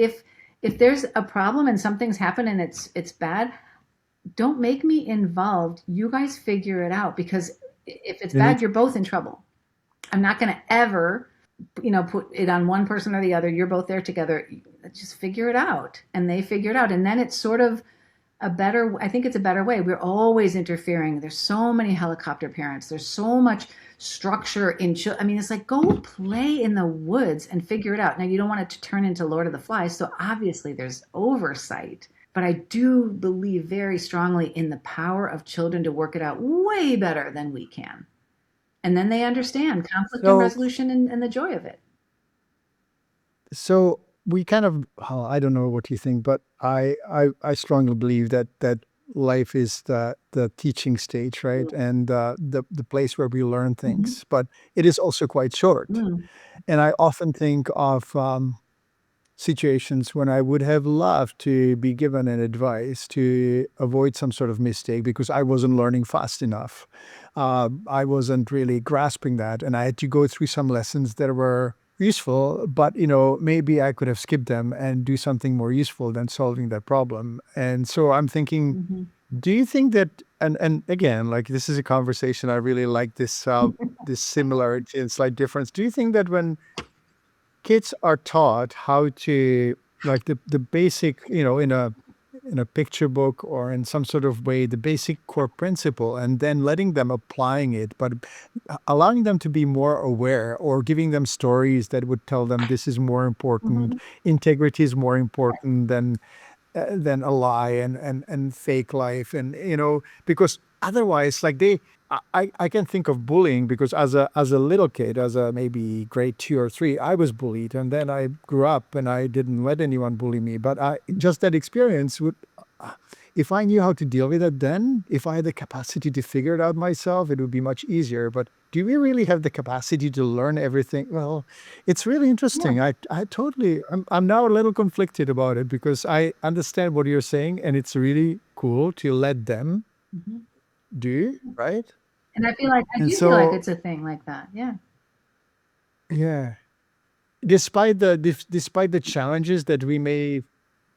Speaker 1: if there's a problem and something's happened and it's bad, don't make me involved. You guys figure it out because if it's
Speaker 2: Really?
Speaker 1: bad, you're both in trouble. I'm not going to ever, put it on one person or the other. You're both there together. Just figure it out. And they figure it out. And then it's sort of I think it's a better way. We're always interfering. There's so many helicopter parents. There's so much structure in it's like go play in the woods and figure it out. Now you don't want it to turn into Lord of the Flies, so obviously there's oversight. But I do believe very strongly in the power of children to work it out way better than we can. And then they understand conflict and
Speaker 2: So
Speaker 1: resolution and the joy of it.
Speaker 2: so we kind of, oh, I don't know what you think, but I strongly believe that life is the teaching stage, right? And the place where we learn
Speaker 1: Mhm.
Speaker 2: things, but it is also quite short.
Speaker 1: Mm.
Speaker 2: And I often think of situations when I would have loved to be given an advice to avoid some sort of mistake because I wasn't learning fast enough. I wasn't really grasping that, and I had to go through some lessons that were useful, but maybe I could have skipped them and do something more useful than solving that problem. And so I'm thinking,
Speaker 1: Mhm.
Speaker 2: do you think that, and again, like this is a conversation I really like this similarity and slight difference. Do you think that when kids are taught how to, like, the basic, in a picture book or in some sort of way, the basic core principle, and then letting them applying it, but allowing them to be more aware, or giving them stories that would tell them this is more important,
Speaker 1: Mhm.
Speaker 2: integrity is more important than a lie and fake life, and because otherwise, like I can think of bullying, because as a little kid, as a maybe grade 2 or 3, I was bullied, and then I grew up and I didn't let anyone bully me, but I just that experience would, uh, if I knew how to deal with it, then if I had the capacity to figure it out myself, it would be much easier. But do we really have the capacity to learn everything? Well, it's really
Speaker 1: Yeah.
Speaker 2: interesting. I totally, I'm now a little conflicted about it, because I understand what you're saying, and it's really cool to let them
Speaker 1: Mhm.
Speaker 2: do, right?
Speaker 1: And I
Speaker 2: And
Speaker 1: do feel like
Speaker 2: so,
Speaker 1: it's a thing like that. Yeah.
Speaker 2: yeah, despite the challenges that we may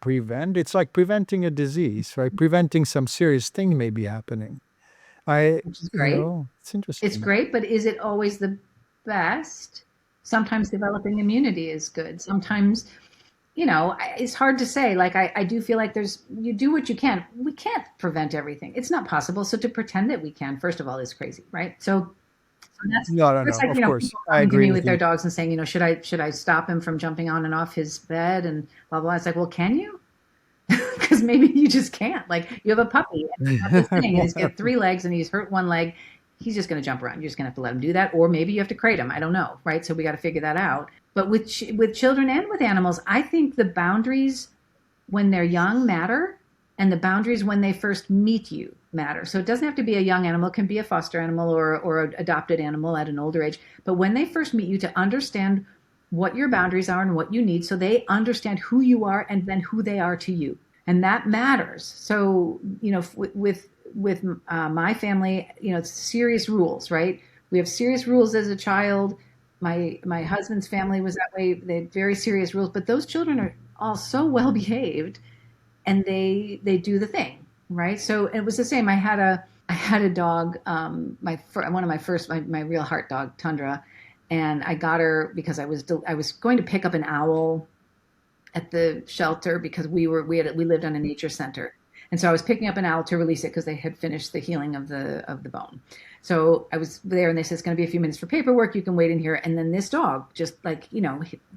Speaker 2: prevent, it's like preventing a disease, right? Preventing some serious thing may be happening.
Speaker 1: Which is great.
Speaker 2: It's
Speaker 1: It's
Speaker 2: interesting.
Speaker 1: great, but is it always the best? Sometimes developing immunity is good. Sometimes, it's hard to say. Like, I do feel like you do what you can. We can't prevent everything. It's not possible. So to pretend that we can, first of all, is crazy, right? So
Speaker 2: No, no,
Speaker 1: that's
Speaker 2: no.
Speaker 1: like,
Speaker 2: Of course,
Speaker 1: people
Speaker 2: I
Speaker 1: coming to
Speaker 2: agree
Speaker 1: me
Speaker 2: with
Speaker 1: with their
Speaker 2: you.
Speaker 1: dogs and saying, should I stop him from jumping on and off his bed and blah, blah. It's like, well, can you? Because maybe you just can't. Like, you have a puppy and he's got this thing and he's got 3 legs and he's hurt one leg. He's just going to jump around. You're just going to have to let him do that, or maybe you have to crate him. I don't know, right? So we got to figure that out. But with children and with animals, I think the boundaries when they're young matter, and the boundaries when they first meet you matter. So it doesn't have to be a young animal; it can be a foster animal or an adopted animal at an older age. But when they first meet you, to understand what your boundaries are and what you need, so they understand who you are and then who they are to you, and that matters. So with my family, it's serious rules, right? We have serious rules as a child. My husband's family was that way. They had very serious rules, but those children are all so well behaved, and they do the thing, right? So it was the same. I had a dog, one of my first, my real heart dog, Tundra, and I got her because I was going to pick up an owl at the shelter because we lived on a nature center, and so I was picking up an owl to release it because they had finished the healing of the bone. So I was there, and they said it's going to be a few minutes for paperwork. You can wait in here. And then this dog just, like,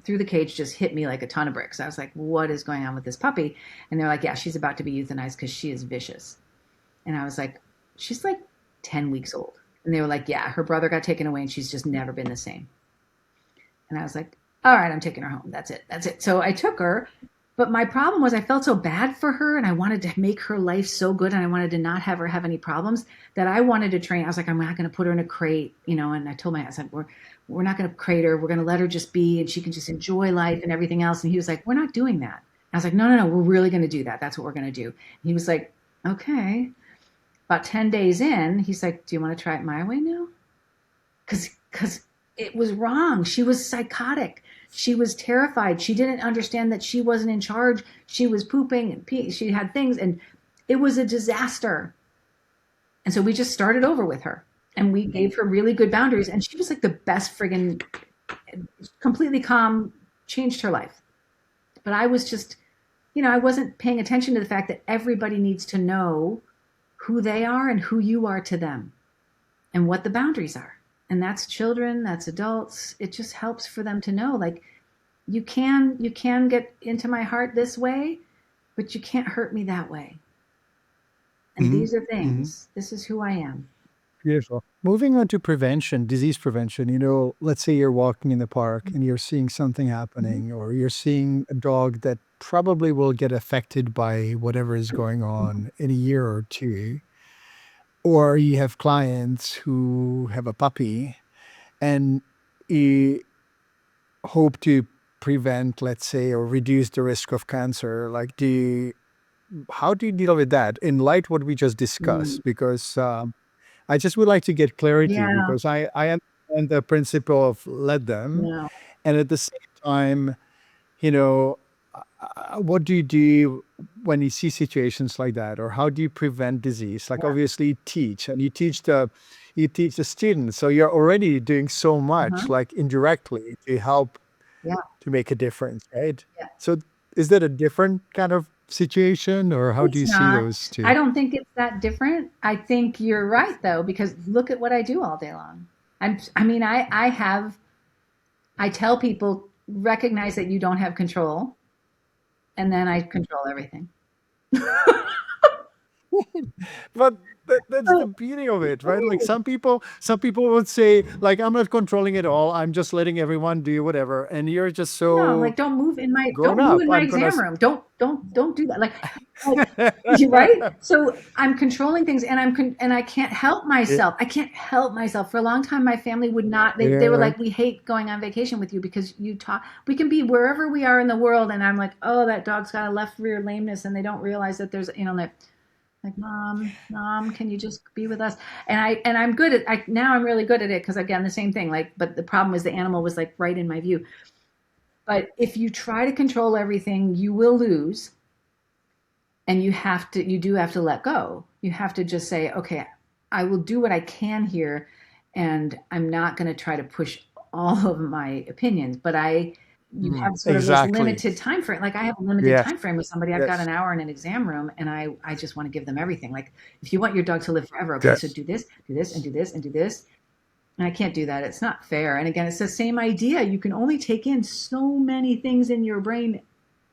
Speaker 1: through the cage, just hit me like a ton of bricks. I was like, what is going on with this puppy? And they're like, yeah, she's about to be euthanized because she is vicious. And I was like, she's like 10 weeks old. And they were like, yeah, her brother got taken away and she's just never been the same. And I was like, all right, I'm taking her home. That's it. That's it. So I took her. But my problem was I felt so bad for her, and I wanted to make her life so good, and I wanted to not have her have any problems, that I wanted to train. I was like, I'm not going to put her in a crate, and I told my husband, we're not going to crate her. We're going to let her just be, and she can just enjoy life and everything else. And he was like, we're not doing that. I was like, no, no, no, we're really going to do that. That's what we're going to do. And he was like, okay. About 10 days in, he's like, do you want to try it my way now? Because it was wrong. She was psychotic. She was terrified. She didn't understand that she wasn't in charge. She was pooping and she had things, and it was a disaster. And so we just started over with her, and we gave her really good boundaries, and she was like the best friggin' completely calm, changed her life. But I was just, I wasn't paying attention to the fact that everybody needs to know who they are and who you are to them, and what the boundaries are. And that's children, that's adults. It just helps for them to know, like, you can get into my heart this way, but you can't hurt me that way. And
Speaker 2: Hmm.
Speaker 1: these are
Speaker 2: Hmm.
Speaker 1: things. This is who I am.
Speaker 2: Beautiful. Moving on to prevention, disease prevention, let's say you're walking in the park and you're seeing something
Speaker 1: Mhm.
Speaker 2: happening, or you're seeing a dog that probably will get affected by whatever is going on in a year or two, or you have clients who have a puppy and you hope to prevent, let's say, or reduce the risk of cancer. How do you deal with that in light what we just
Speaker 1: Mm.
Speaker 2: discussed? Because I just would like to get clarity
Speaker 1: Yeah,
Speaker 2: because I understand the principle of let them,
Speaker 1: no,
Speaker 2: and at the same time, you know, what do you do when you see situations like that, or how do you prevent disease? Like
Speaker 1: yeah,
Speaker 2: obviously you teach, and you teach the students, so you're already doing so much,
Speaker 1: uh-huh,
Speaker 2: like indirectly, to help
Speaker 1: yeah.
Speaker 2: to make a difference, right?
Speaker 1: Yeah.
Speaker 2: So is that a different kind of situation, or how do
Speaker 1: It's
Speaker 2: you see
Speaker 1: not.
Speaker 2: those
Speaker 1: I
Speaker 2: two?
Speaker 1: don't think it's that different. I think you're right though, because look at what I do all day long. I mean, I tell people recognize that you don't have control, and then I control everything.
Speaker 2: But that's the beauty of it, right? Like some people would say, like, I'm not controlling it all. I'm just letting everyone do whatever. And you're just
Speaker 1: No,
Speaker 2: so
Speaker 1: like
Speaker 2: grown
Speaker 1: don't move
Speaker 2: up.
Speaker 1: in my
Speaker 2: I'm gonna.
Speaker 1: exam room. Don't do that. Like you're right. So I'm controlling things, and and I can't help
Speaker 2: Yeah,
Speaker 1: myself. I can't help myself. For a long time, my family would not. They were
Speaker 2: yeah.
Speaker 1: like, we hate going on vacation with you because you talk. We can be wherever we are in the world, and I'm like, oh, that dog's got a left rear lameness, and they don't realize that there's like mom, can you just be with us? And I'm good at I now I'm really good at it because again the same thing. Like, but the problem was the animal was like right in my view. But if you try to control everything, you will lose, and you do have to let go. You have to just say, okay, I will do what I can here, and I'm not going to try to push all of my opinions, but you have sort of this
Speaker 2: Exactly.
Speaker 1: limited time frame. Like I have a limited
Speaker 2: Yes.
Speaker 1: time frame with somebody. I've got an
Speaker 2: Yes.
Speaker 1: hour in an exam room, and I just want to give them everything. Like if you want your dog to live forever, okay, so
Speaker 2: Yes.
Speaker 1: do this, and do this, and do this. And I can't do that. It's not fair. And again, it's the same idea. You can only take in so many things in your brain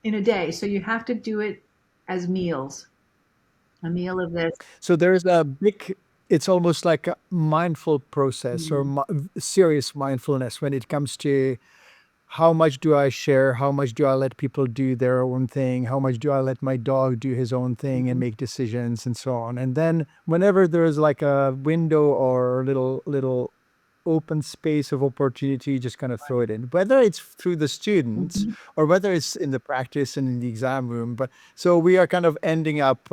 Speaker 1: in a day. So you have to do it as meals. A meal of this.
Speaker 2: So there's a big. It's almost like a mindful process or
Speaker 1: Mm,
Speaker 2: serious mindfulness when it comes to how much do I share? How much do I let people do their own thing? How much do I let my dog do his own thing and
Speaker 1: mhm,
Speaker 2: make decisions and so on? And then whenever there's like a window or a little open space of opportunity, just kind of throw it in, whether it's through the students
Speaker 1: mhm.
Speaker 2: or whether it's in the practice and in the exam room. But so we are kind of ending up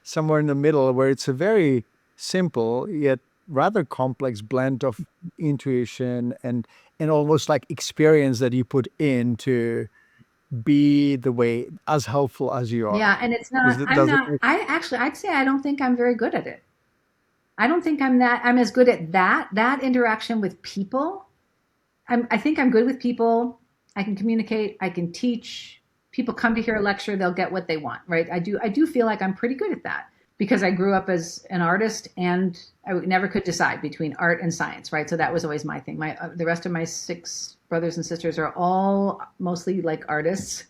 Speaker 2: somewhere in the middle where it's a very simple yet rather complex blend of intuition and almost like experience that you put in to be the way as helpful as you are.
Speaker 1: Yeah, and it's not, I'm
Speaker 2: Does it
Speaker 1: not,
Speaker 2: make
Speaker 1: I actually, I'd say I don't think I'm very good at it. I don't think I'm as good at that interaction with people. I think I'm good with people. I can communicate. I can teach. People come to hear a lecture, they'll get what they want, right? I do feel like I'm pretty good at that because I grew up as an artist and I never could decide between art and science, right? So that was always my thing. The rest of my six brothers and sisters are all mostly like artists,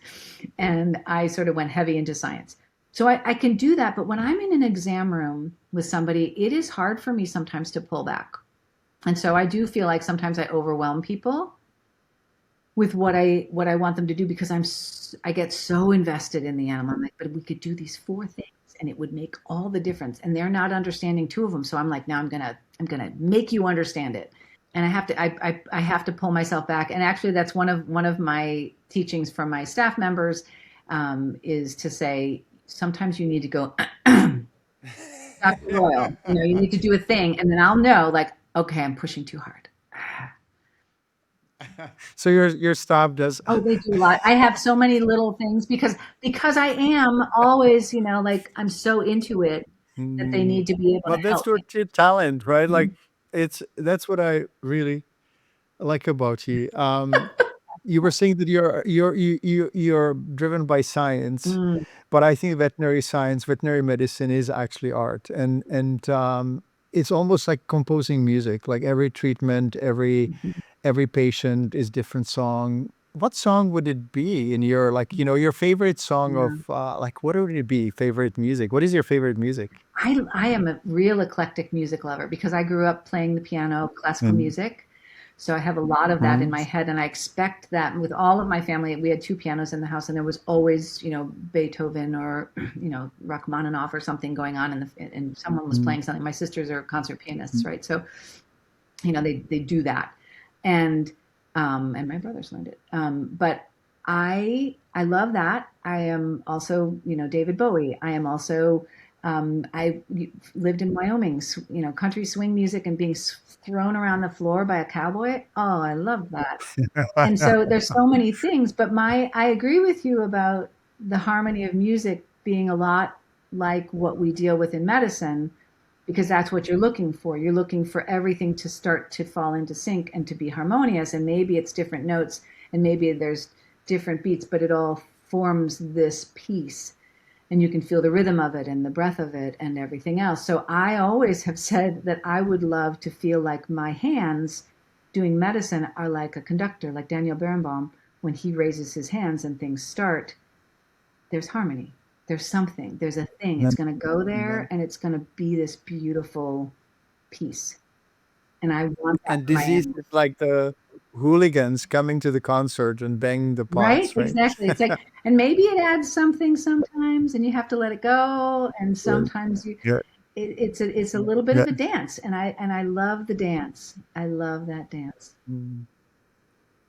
Speaker 1: and I sort of went heavy into science. So I can do that, but when I'm in an exam room with somebody, it is hard for me sometimes to pull back. And so I do feel like sometimes I overwhelm people with what I want them to do because I get so invested in the animal. I'm like, but we could do these four things and it would make all the difference. And they're not understanding two of them. So I'm like, now I'm gonna make you understand it. And I have to pull myself back. And actually, that's one of my teachings from my staff members, is to say sometimes you need to go, Dr. Royal, you need to do a thing, and then I'll know, like, okay, I'm pushing too hard.
Speaker 2: so your staff does
Speaker 1: Oh, they do a lot. I have so many little things because I am always, like I'm so into it that they
Speaker 2: Mm,
Speaker 1: need to be able to
Speaker 2: but that's
Speaker 1: help
Speaker 2: your
Speaker 1: me.
Speaker 2: talent, right? Like
Speaker 1: Mhm.
Speaker 2: that's what I really like about you. You were saying that you're driven by science,
Speaker 1: Mm,
Speaker 2: but I think veterinary medicine is actually art, and it's almost like composing music. Like every treatment, every
Speaker 1: mhm.
Speaker 2: every patient is different song. what song would it be in your like, your favorite song
Speaker 1: Yeah.
Speaker 2: of like what would it be? Favorite music? What is your favorite music?
Speaker 1: I am a real eclectic music lover because I grew up playing the piano, classical
Speaker 2: Mm,
Speaker 1: music. So I have a lot of that in
Speaker 2: mm,
Speaker 1: my head, and I expect that with all of my family. We had two pianos in the house, and there was always, Beethoven or, Rachmaninoff or something going on, and someone was
Speaker 2: mm,
Speaker 1: playing something. My sisters are concert pianists, right? So, they do that, and and my brothers learned it. But I love that. I am also, David Bowie. I am also I lived in Wyoming, country swing music and being thrown around the floor by a cowboy. Oh, I love that. And so there's so many things, but I agree with you about the harmony of music being a lot like what we deal with in medicine, because that's what you're looking for. You're looking for everything to start to fall into sync and to be harmonious. And maybe it's different notes and maybe there's different beats, but it all forms this piece. And you can feel the rhythm of it and the breath of it and everything else. So I always have said that I would love to feel like my hands doing medicine are like a conductor, like Daniel Barenbaum. When he raises his hands and things start, there's harmony. There's something. There's a thing. It's going to go there and it's going to be this beautiful piece. And I want that
Speaker 2: and
Speaker 1: for my
Speaker 2: disease
Speaker 1: animals.
Speaker 2: is like the hooligans coming to the concert and banging the
Speaker 1: Right?
Speaker 2: pots, right?
Speaker 1: Exactly. It's like, and maybe it adds something sometimes and you have to let it go. And
Speaker 2: Yeah,
Speaker 1: sometimes
Speaker 2: yeah,
Speaker 1: it's a little bit
Speaker 2: yeah.
Speaker 1: of a dance. And I love the dance. I love that dance.
Speaker 2: Mm.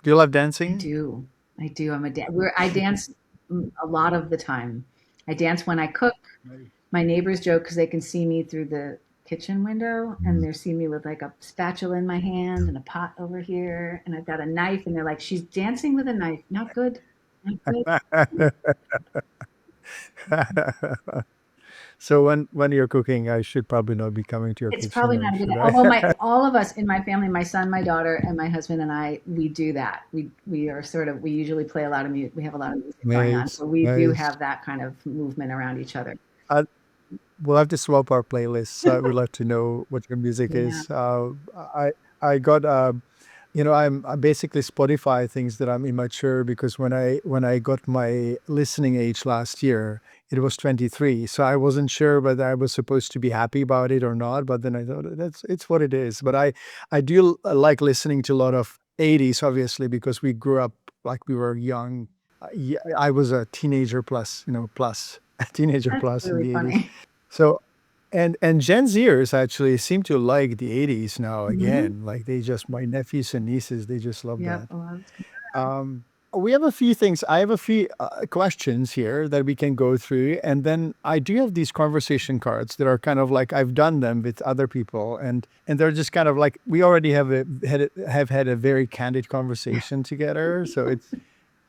Speaker 2: Do you love
Speaker 1: I
Speaker 2: dancing?
Speaker 1: do. I do. I dance a lot of the time. I dance when I cook.
Speaker 2: Right.
Speaker 1: My neighbors joke because they can see me through the kitchen window and they see me with like a spatula in my hand and a pot over here and I've got a knife and they're like, she's dancing with a knife. Not good. Not good.
Speaker 2: So when you're cooking, I should probably not be coming to your
Speaker 1: It's
Speaker 2: kitchen,
Speaker 1: probably
Speaker 2: or
Speaker 1: not a good.
Speaker 2: should
Speaker 1: Although
Speaker 2: I?
Speaker 1: all of us in my family, my son, my daughter, and my husband and I, we do that. We are sort of we usually play a lot of music. We have a lot of music going on,
Speaker 2: Nice,
Speaker 1: so we do
Speaker 2: nice.
Speaker 1: have that kind of movement around each other.
Speaker 2: I, we'll have to swap our playlists. I would love to know what your music
Speaker 1: Yeah.
Speaker 2: is. I got I'm basically Spotify things that I'm immature because when I got my listening age last year, it was 23. So I wasn't sure whether I was supposed to be happy about it or not. But then I thought it's what it is. But I do like listening to a lot of 80s, obviously, because we grew up like we were young. Yeah, I was a teenager plus, plus a teenager
Speaker 1: That's
Speaker 2: plus in
Speaker 1: really
Speaker 2: the 80s.
Speaker 1: funny.
Speaker 2: So and Gen Zers actually seem to like the 80s now
Speaker 1: Hmm.
Speaker 2: again. Like they just my nephews and nieces, they just love
Speaker 1: Yep.
Speaker 2: that.
Speaker 1: Well,
Speaker 2: Um, we have a few things. I have a few questions here that we can go through, and then I do have these conversation cards that are kind of like I've done them with other people, and they're just kind of like we already have had a very candid conversation together. So it's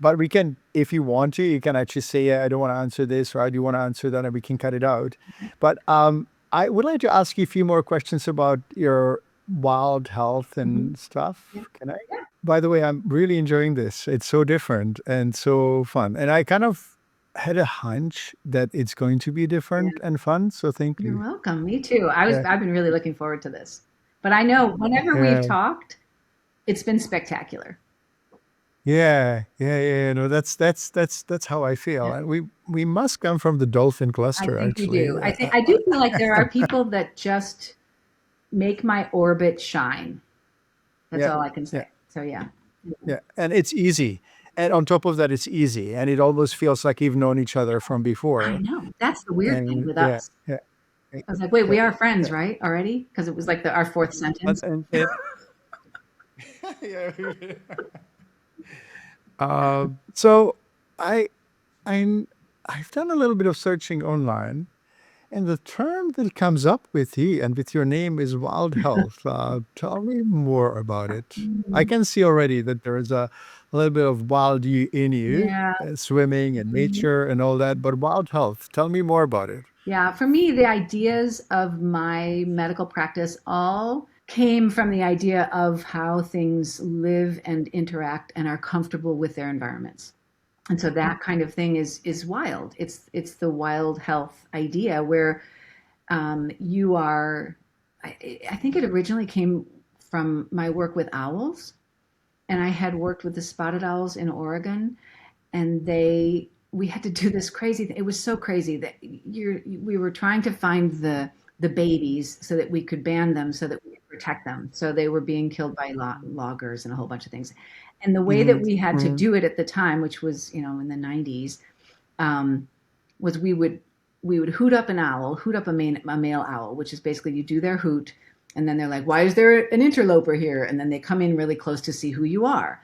Speaker 2: but we can, if you want to, you can actually say, yeah, I don't want to answer this, or I do want to answer that, and we can cut it out. But I would like to ask you a few more questions about your wild health
Speaker 1: hmm.
Speaker 2: and stuff.
Speaker 1: Yeah.
Speaker 2: Can I?
Speaker 1: Yeah.
Speaker 2: By the way, I'm really enjoying this. It's so different and so fun. And I kind of had a hunch that it's going to be different
Speaker 1: Yeah.
Speaker 2: and fun. So thank
Speaker 1: You're
Speaker 2: you.
Speaker 1: welcome. Me too.
Speaker 2: Yeah.
Speaker 1: I've been really looking forward to this. But I know whenever we've
Speaker 2: Yeah.
Speaker 1: talked, it's been spectacular.
Speaker 2: Yeah, yeah, yeah. No, that's how I feel.
Speaker 1: Yeah.
Speaker 2: And we must come from the dolphin
Speaker 1: I
Speaker 2: cluster,
Speaker 1: think we
Speaker 2: actually.
Speaker 1: do. I do feel like there are people that just make my orbit shine. That's
Speaker 2: Yeah,
Speaker 1: all I can
Speaker 2: yeah,
Speaker 1: say. So yeah.
Speaker 2: yeah. And it's easy. And on top of that, it's easy. And it almost feels like you've known each other from
Speaker 1: I
Speaker 2: before.
Speaker 1: know. That's the weird thing
Speaker 2: And
Speaker 1: with
Speaker 2: yeah,
Speaker 1: us.
Speaker 2: yeah, yeah,
Speaker 1: I was like, wait,
Speaker 2: yeah.
Speaker 1: we are friends,
Speaker 2: Yeah.
Speaker 1: right? Already? Because it was like our fourth sentence.
Speaker 2: And yeah. So I I'm I've done a little bit of searching online, and the term that comes up with you and with your name is wild health. Tell me more about it. I
Speaker 1: Mhm.
Speaker 2: can see already that there is a little bit of wild you in you,
Speaker 1: Yeah.
Speaker 2: swimming and
Speaker 1: Mhm.
Speaker 2: nature and all that. But wild health, tell me more about it.
Speaker 1: Yeah. For me, the ideas of my medical practice all came from the idea of how things live and interact and are comfortable with their environments. And so that kind of thing is wild. It's the wild health idea where you are. I think it originally came from my work with owls, and I had worked with the spotted owls in Oregon, and we had to do this crazy thing. It was so crazy that we were trying to find the babies so that we could ban them so that we could protect them. So they were being killed by loggers and a whole bunch of things. And the way that
Speaker 2: Mm,
Speaker 1: we had to
Speaker 2: mm,
Speaker 1: do it at the time, which was, in the 90s, um, was we would hoot up an owl, hoot up a male owl, which is basically you do their hoot, and then they're like, "Why is there an interloper here?" And then they come in really close to see who you are.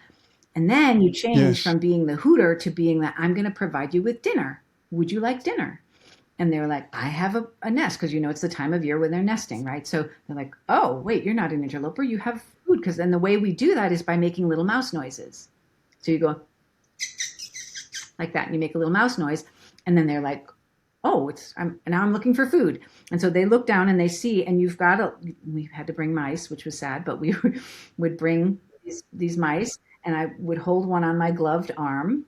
Speaker 1: And then you change
Speaker 2: yes.
Speaker 1: from being the hooter to being that I'm going to provide you with dinner. Would you like dinner? And they were like, I have a nest, because it's the time of year when they're nesting, right? So they're like, oh, wait, you're not an interloper. You have food. Because then the way we do that is by making little mouse noises. So you go like that, and you make a little mouse noise, and then they're like, oh, now I'm looking for food. And so they look down and they see, and we had to bring mice, which was sad, but we would bring these mice, and I would hold one on my gloved arm.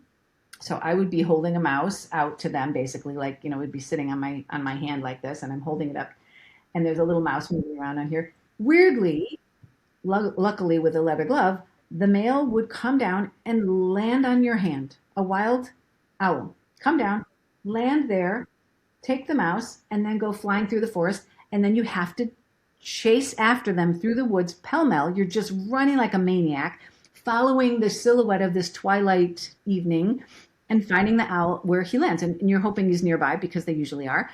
Speaker 1: So I would be holding a mouse out to them, basically, like, would be sitting on my hand like this, and I'm holding it up, and there's a little mouse moving around on here. Weirdly, luckily with a leather glove, the male would come down and land on your hand. A wild owl. Come down, land there, take the mouse, and then go flying through the forest. And then you have to chase after them through the woods pell mell. You're just running like a maniac, following the silhouette of this twilight evening and finding the owl where he lands. And you're hoping he's nearby, because they usually are.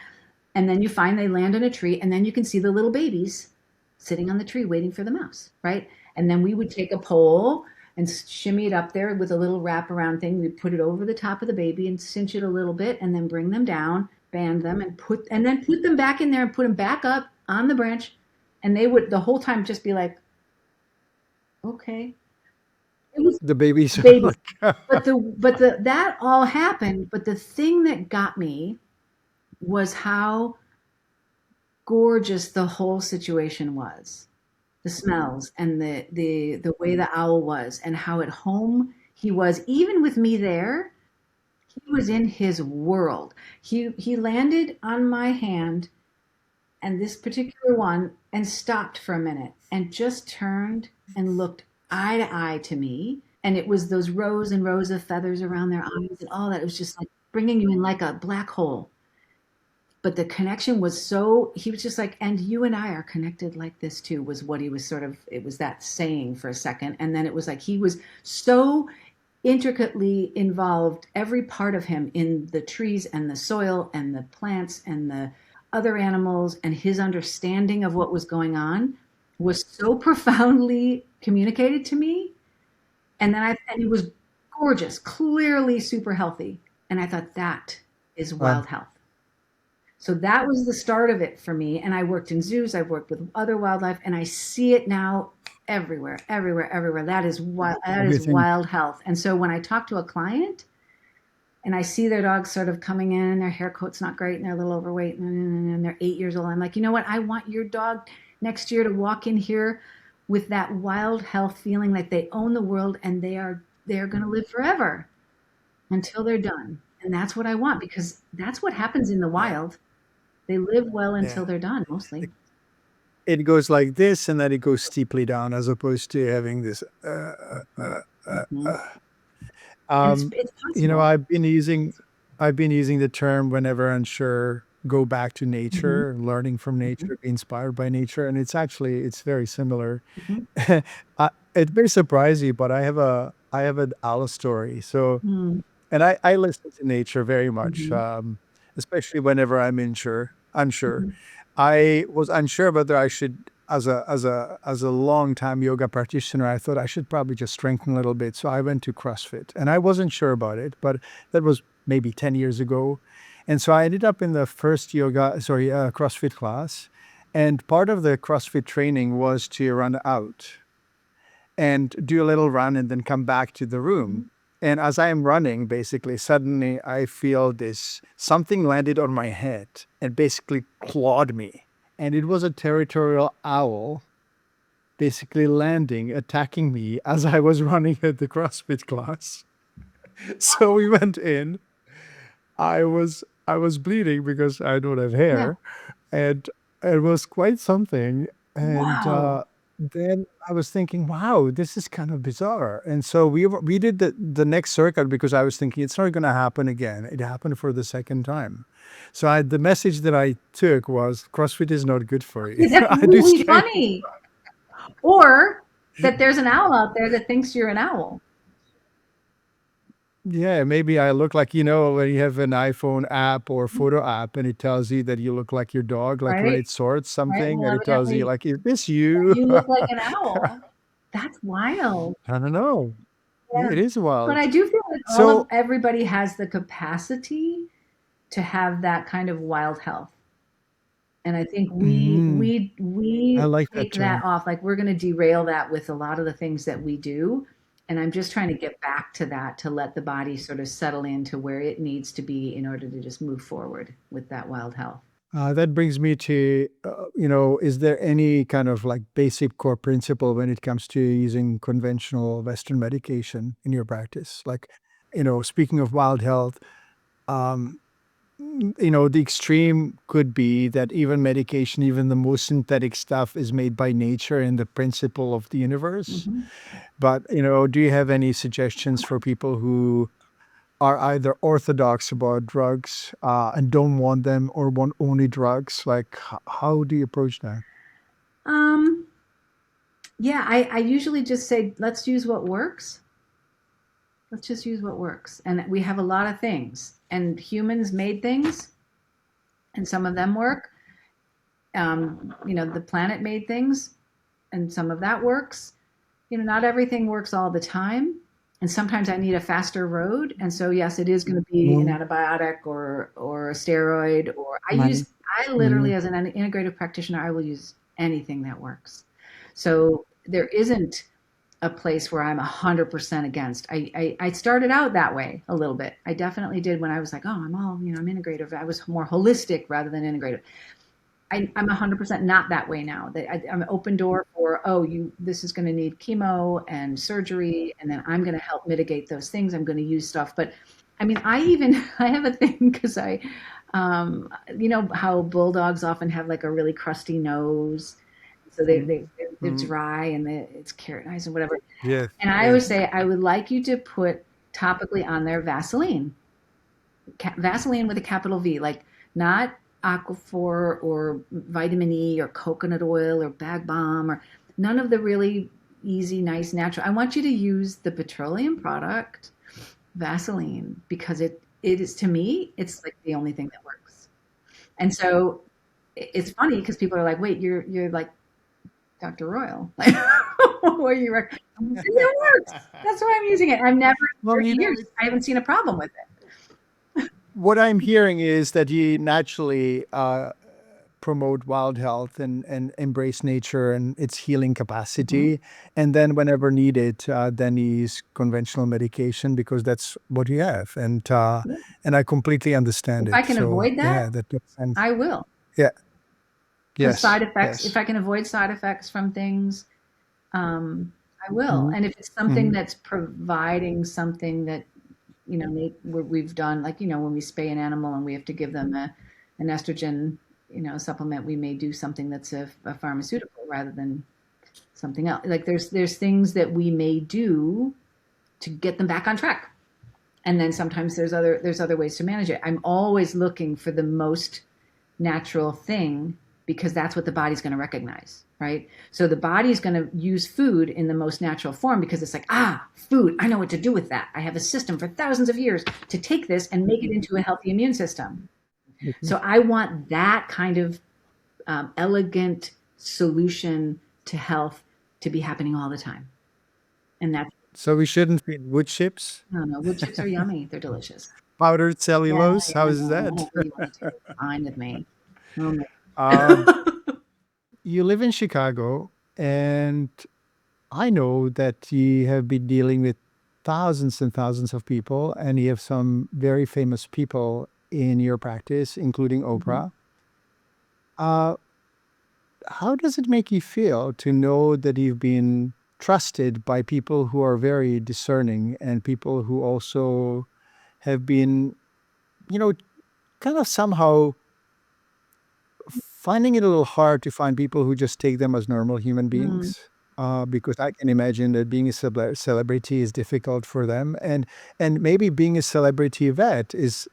Speaker 1: And then you find they land on a tree, and then you can see the little babies sitting on the tree waiting for the mouse, right? And then we would take a pole and shimmy it up there with a little wraparound thing. We'd put it over the top of the baby and cinch it a little bit, and then bring them down, band them, and then put them back in there and put them back up on the branch. And they would the whole time just be like, okay. It was
Speaker 2: The babies are
Speaker 1: baby.
Speaker 2: like,
Speaker 1: But that all happened. But the thing that got me was how gorgeous the whole situation was. The smells, and the way the owl was, and how at home he was, even with me there. He was in his world. He landed on my hand, and this particular one, and stopped for a minute and just turned and looked eye to eye to me. And it was those rows and rows of feathers around their eyes and all that. It was just like bringing you in like a black hole. But the connection was so, he was just like, and you and I are connected like this too, was what he was sort of, it was that saying for a second. And then it was like he was so intricately involved, every part of him, in the trees and the soil and the plants and the other animals, and his understanding of what was going on was so profoundly communicated to me. And he was gorgeous, clearly super healthy. And I thought, that is
Speaker 2: wow.
Speaker 1: wild health. So that was the start of it for me. And I worked in zoos, I've worked with other wildlife, and I see it now everywhere, everywhere, everywhere. That is
Speaker 2: Everything.
Speaker 1: wild health. And so when I talk to a client and I see their dog sort of coming in, and their hair coat's not great, and they're a little overweight, and they're 8 years old, I'm like, you know what? I want your dog next year to walk in here with that wild health feeling like they own the world, and they're going to live forever until they're done. And that's what I want, because that's what happens in the
Speaker 2: Yeah.
Speaker 1: wild. They live well until
Speaker 2: Yeah.
Speaker 1: they're done, mostly.
Speaker 2: It goes like this, and then it goes steeply down, as opposed to having this.
Speaker 1: Mhm, mhm. And it's
Speaker 2: Um,
Speaker 1: it's
Speaker 2: you know,
Speaker 1: possible.
Speaker 2: I've been using the term whenever unsure, go back to
Speaker 1: Mhm,
Speaker 2: nature, learning from
Speaker 1: mhm,
Speaker 2: nature, be inspired by nature, and it's very similar.
Speaker 1: mhm,
Speaker 2: It may surprise you, but I have an owl story. So,
Speaker 1: mm,
Speaker 2: and I listen to nature very much,
Speaker 1: mhm,
Speaker 2: especially whenever I'm unsure.
Speaker 1: mhm,
Speaker 2: I was unsure whether I should, as a long time yoga practitioner, I thought I should probably just strengthen a little bit. So I went to CrossFit, and I wasn't sure about it, but that was maybe 10 years ago, and so I ended up in the first CrossFit class, and part of the CrossFit training was to run out and do a little run and then come back to the room.
Speaker 1: mhm.
Speaker 2: And as I am running, basically, suddenly I feel this something landed on my head and basically clawed me. And it was a territorial owl basically landing, attacking me as I was running at the CrossFit class. So we went in. I was bleeding because I don't have
Speaker 1: Yeah.
Speaker 2: hair, and it was quite something. And
Speaker 1: Wow.
Speaker 2: then I was thinking, wow, this is kind of bizarre. And so we did the next circuit because I was thinking it's not going to happen again. It happened for the second time. So the message that I took was CrossFit is not good for you.
Speaker 1: That's
Speaker 2: I do
Speaker 1: really
Speaker 2: strength.
Speaker 1: funny. Or that there's an owl out there that thinks you're an owl,
Speaker 2: Yeah, maybe I look like, when you have an iPhone app or photo app and it tells you that you look like your dog, like when
Speaker 1: right?
Speaker 2: it sorts
Speaker 1: Right.
Speaker 2: something and
Speaker 1: Well,
Speaker 2: it tells you
Speaker 1: evidently
Speaker 2: like, is this you?
Speaker 1: you look like an owl. That's wild.
Speaker 2: I don't know. Yeah,
Speaker 1: Yeah.
Speaker 2: it is
Speaker 1: But I
Speaker 2: wild.
Speaker 1: do feel like
Speaker 2: So,
Speaker 1: everybody has the capacity to have that kind of wild health. And I think
Speaker 2: mm, I
Speaker 1: we
Speaker 2: like that
Speaker 1: take that
Speaker 2: term.
Speaker 1: off, like we're going to derail that with a lot of the things that we do. And I'm just trying to get back to that to let the body sort of settle into where it needs to be in order to just move forward with that wild health.
Speaker 2: That brings me to, is there any kind of like basic core principle when it comes to using conventional Western medication in your practice? Like, speaking of wild health, um, the extreme could be that even medication, even the most synthetic stuff is made by nature and the principle of the universe.
Speaker 1: Hmm.
Speaker 2: But, do you have any suggestions for people who are either orthodox about drugs and don't want them or want only drugs? Like, how do you approach that?
Speaker 1: Um, yeah, I usually just say, let's use what works. Let's just use what works. And we have a lot of things, and humans made things, and some of them work. The planet made things, and some of that works. Not everything works all the time. And sometimes I need a faster road. And so, yes, it is going to be an
Speaker 2: Mm,
Speaker 1: antibiotic or a steroid. Or
Speaker 2: mm,
Speaker 1: I literally,
Speaker 2: mm.
Speaker 1: as an integrative practitioner, I will use anything that works. So there isn't a place where I'm 100% against. I started out that way a little bit. I definitely did when I was like, oh, I'm integrative. I was more holistic rather than integrative. I'm 100% not that way now. I'm an open door for, oh, this is going to need chemo and surgery, and then I'm going to help mitigate those things. I'm going to use stuff. But I mean, I have a thing because you know how bulldogs often have like a really crusty nose. So
Speaker 2: Mm,
Speaker 1: they're
Speaker 2: mm.
Speaker 1: dry and it's keratinized and whatever.
Speaker 2: Yes,
Speaker 1: And I always
Speaker 2: yes.
Speaker 1: say, I would like you to put topically on there Vaseline. Vaseline with a capital V, like not Aquaphor or vitamin E or coconut oil or Bag Balm or none of the really easy, nice, natural. I want you to use the petroleum product, Vaseline, because it is, to me, it's like the only thing that works. And so it's funny because people are like, wait, you're like Dr. Royal. Like, what are you it works. That's why I'm using it. I've never in
Speaker 2: Well,
Speaker 1: 30 years, I haven't seen a problem with it.
Speaker 2: what I'm hearing is that you naturally promote wild health and embrace nature and its healing
Speaker 1: Mhm.
Speaker 2: capacity. And then, whenever needed, then you use conventional medication because that's what you have. And I completely understand
Speaker 1: If I
Speaker 2: it.
Speaker 1: can
Speaker 2: So,
Speaker 1: avoid that,
Speaker 2: yeah, that makes sense.
Speaker 1: I will.
Speaker 2: Yeah.
Speaker 1: Because
Speaker 2: Yes.
Speaker 1: side effects, if
Speaker 2: Yes.
Speaker 1: I can avoid side effects from things, um, I will.
Speaker 2: Hmm.
Speaker 1: And if it's something
Speaker 2: Hmm.
Speaker 1: that's providing something that, we've done, like, when we spay an animal and we have to give them an estrogen, supplement, we may do something that's a pharmaceutical rather than something else. Like there's things that we may do to get them back on track. And then sometimes there's other ways to manage it. I'm always looking for the most natural thing because that's what the body's going to recognize, right? So the body's going to use food in the most natural form because it's like, food, I know what to do with that. I have a system for thousands of years to take this and make it into a healthy immune system.
Speaker 2: Hmm.
Speaker 1: So I want that kind of elegant solution to health to be happening all the time. And that's,
Speaker 2: So we shouldn't eat wood chips,
Speaker 1: I don't know, wood chips are yummy. They're delicious.
Speaker 2: powdered
Speaker 1: Yeah,
Speaker 2: cellulose. How
Speaker 1: yeah,
Speaker 2: is
Speaker 1: no,
Speaker 2: that?
Speaker 1: whatever you want to do. Fine with me. Oh, my.
Speaker 2: um, you live in Chicago, and I know that you have been dealing with thousands and thousands of people, and you have some very famous people in your practice, including
Speaker 1: Mhm.
Speaker 2: Oprah. Uh, how does it make you feel to know that you've been trusted by people who are very discerning and people who also have been, you know, kind of somehow finding it a little hard to find people who just take them as normal human
Speaker 1: Mm.
Speaker 2: beings. Because I can imagine that being a celebrity is difficult for them, and maybe being a celebrity vet is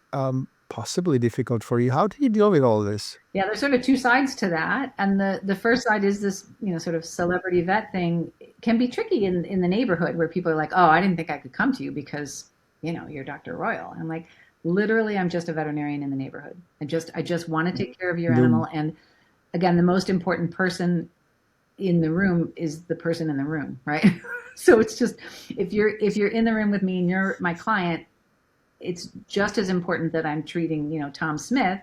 Speaker 2: possibly difficult for you. How do you deal with all this?
Speaker 1: Yeah, there's sort of two sides to that. And the first side is this, sort of celebrity vet thing can be tricky in the neighborhood where people are like, oh, I didn't think I could come to you because, you're Dr. Royal. I'm like, literally, I'm just a veterinarian in the neighborhood. I just want to take care of your
Speaker 2: Mm.
Speaker 1: animal. And again, the most important person in the room is the person in the room, right? So it's just if you're in the room with me and you're my client, it's just as important that I'm treating, Tom Smith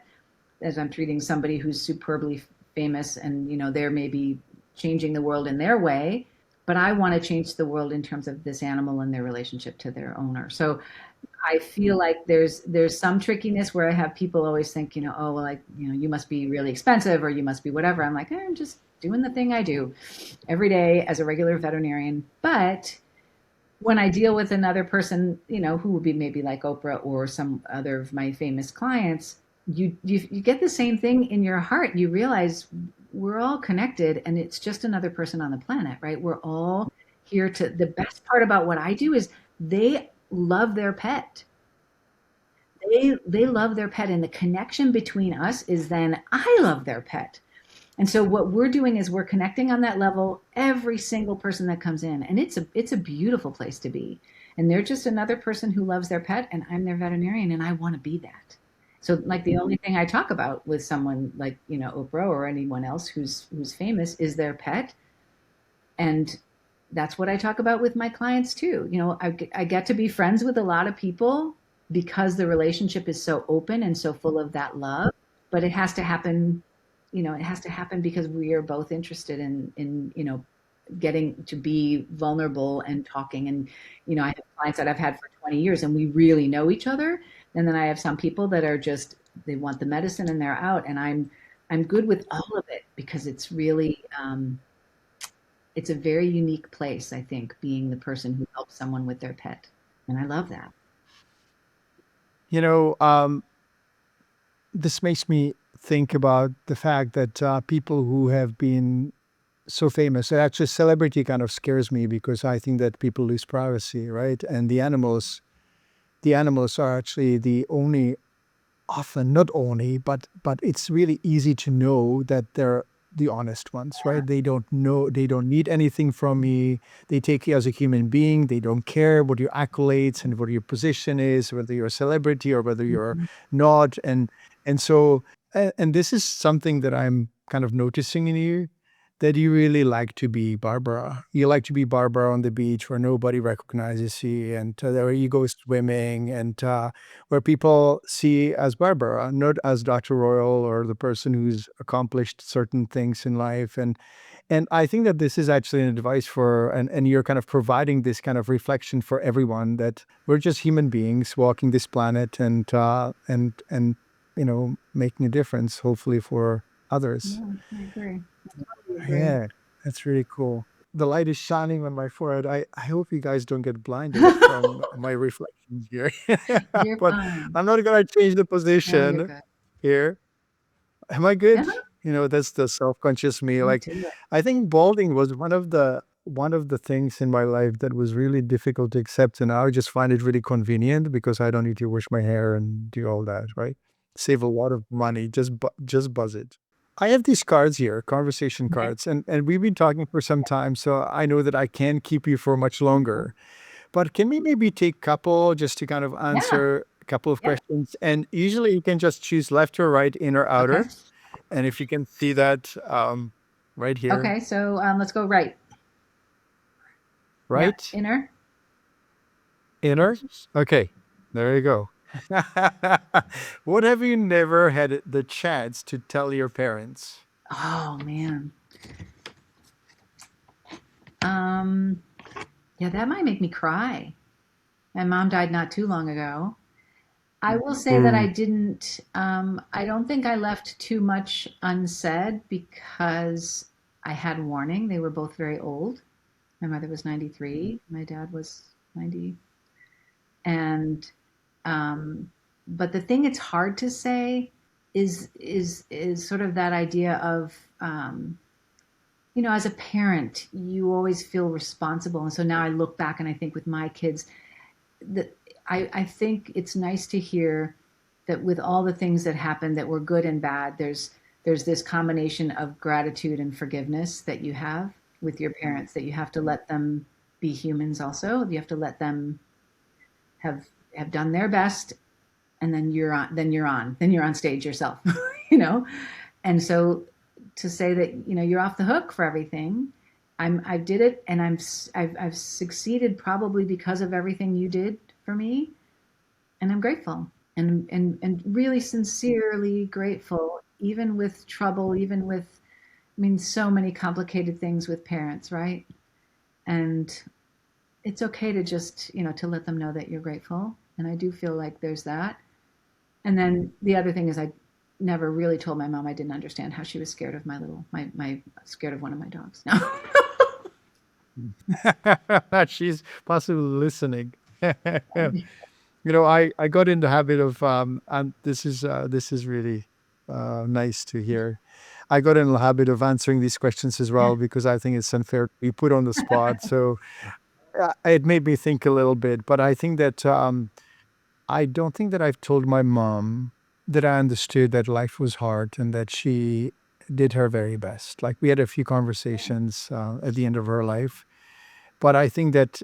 Speaker 1: as I'm treating somebody who's superbly famous and they're maybe changing the world in their way, but I want to change the world in terms of this animal and their relationship to their owner. So I feel like there's some trickiness where I have people always think, oh well, you must be really expensive or you must be whatever. I'm like, I'm just doing the thing I do every day as a regular veterinarian. But when I deal with another person, who would be maybe like Oprah or some other of my famous clients, you get the same thing in your heart. You realize we're all connected, and it's just another person on the planet, right? We're all here to. The best part about what I do is they love their pet. They love their pet, and the connection between us is then I love their pet. And so what we're doing is we're connecting on that level every single person that comes in. And it's a beautiful place to be. And they're just another person who loves their pet and I'm their veterinarian and I want to be that. So like the only thing I talk about with someone like, Oprah or anyone else who's famous is their pet. And that's what I talk about with my clients too. I get to be friends with a lot of people because the relationship is so open and so full of that love, but it has to happen because we are both interested in getting to be vulnerable and talking. And I have clients that I've had for 20 years and we really know each other. And then I have some people that are just they want the medicine and they're out. And I'm good with all of it because it's really it's a very unique place, I think, being the person who helps someone with their pet. And I love that.
Speaker 2: You know, this makes me think about the fact that people who have been so famous, actually, celebrity kind of scares me because I think that people lose privacy, right? And the animals are actually the only, often not only, but it's really easy to know that they're the honest ones, right? They don't know, they don't need anything from me. They take you as a human being. They don't care what your accolades and what your position is, whether you're a celebrity or whether you're
Speaker 1: Mhm.
Speaker 2: not. And so and this is something that I'm kind of noticing in you, that you really like to be Barbara. You like to be Barbara on the beach where nobody recognizes you, and where you go swimming, and where people see as Barbara, not as Dr. Royal or the person who's accomplished certain things in life. And I think that this is actually an advice for, and you're kind of providing this kind of reflection for everyone, that we're just human beings walking this planet, and making a difference, hopefully for others.
Speaker 1: Yeah, I agree. I totally agree.
Speaker 2: Yeah, that's really cool. The light is shining on my forehead. I hope you guys don't get blinded from my reflections here.
Speaker 1: You're
Speaker 2: But
Speaker 1: fine.
Speaker 2: I'm not gonna change the
Speaker 1: No, you're
Speaker 2: position
Speaker 1: good.
Speaker 2: here. Am I good?
Speaker 1: Uh-huh.
Speaker 2: That's the self-conscious me.
Speaker 1: Me
Speaker 2: Like,
Speaker 1: too.
Speaker 2: I think balding was one of the things in my life that was really difficult to accept, and now I just find it really convenient because I don't need to wash my hair and do all that, right? Save a lot of money. Just buzz it. I have these cards here, conversation
Speaker 1: Okay.
Speaker 2: cards, and we've been talking for some time, so I know that I can't keep you for much longer. But can we maybe take couple just to kind of
Speaker 1: Yeah.
Speaker 2: answer a couple of
Speaker 1: Yep.
Speaker 2: questions? And usually you can just choose left or right, in or
Speaker 1: Okay.
Speaker 2: outer. And if you can see that right here,
Speaker 1: Okay. So let's go right. Yeah.
Speaker 2: right,
Speaker 1: Inner.
Speaker 2: inner. Okay, there you go. What have you never had the chance to tell your parents?
Speaker 1: Oh man. Um. Yeah, that might make me cry. My mom died not too long ago. I will say that I
Speaker 2: Mm.
Speaker 1: didn't. I don't think I left too much unsaid because I had warning. They were both very old. My mother was 93. My dad was 90. And, um, but the thing it's hard to say is sort of that idea of as a parent, you always feel responsible. And so now I look back and I think with my kids that I think it's nice to hear that with all the things that happened that were good and bad, there's this combination of gratitude and forgiveness that you have with your parents, that you have to let them be humans also. You have to let them have have done their best, and then you're on stage yourself. you know and so to say that you're off the hook for everything. I did it, and I've succeeded probably because of everything you did for me, and I'm grateful, and really sincerely grateful, even with trouble, even with, I mean, so many complicated things with parents, right? And it's okay to just to let them know that you're grateful, and I do feel like there's that. And then the other thing is, I never really told my mom I didn't understand how she was scared of my scared of one of my dogs. No.
Speaker 2: She's possibly listening. I got in the habit of, and this is really nice to hear. I got in the habit of answering these questions as well because I think it's unfair to be put on the spot. So it made me think a little bit, but I think that I don't think that I've told my mom that I understood that life was hard and that she did her very best. Like we had a few conversations at the end of her life, but I think that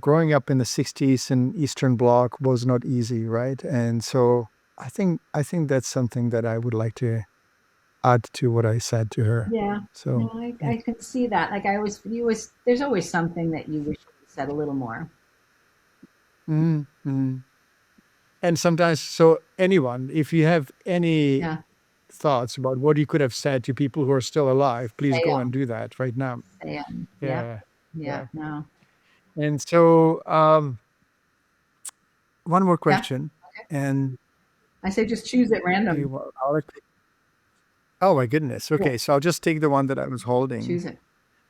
Speaker 2: growing up in the 60s and Eastern Bloc was not easy, right? And so I think that's something that I would like to add to what I said to her.
Speaker 1: Yeah, no,
Speaker 2: So yeah.
Speaker 1: I can see that. Like there's always something that you wish you said a little more.
Speaker 2: Mm. And sometimes, so anyone, if you have any
Speaker 1: Yeah,
Speaker 2: thoughts about what you could have said to people who are still alive, please
Speaker 1: say
Speaker 2: go and
Speaker 1: 'em,
Speaker 2: do that right now.
Speaker 1: say 'em. Yep,
Speaker 2: Yeah,
Speaker 1: yep,
Speaker 2: yeah.
Speaker 1: no,
Speaker 2: And so, one more
Speaker 1: yeah.
Speaker 2: question, and
Speaker 1: I say just choose at random.
Speaker 2: oh my goodness.
Speaker 1: Yeah,
Speaker 2: Okay, so I'll just take the one that I was holding.
Speaker 1: choose it.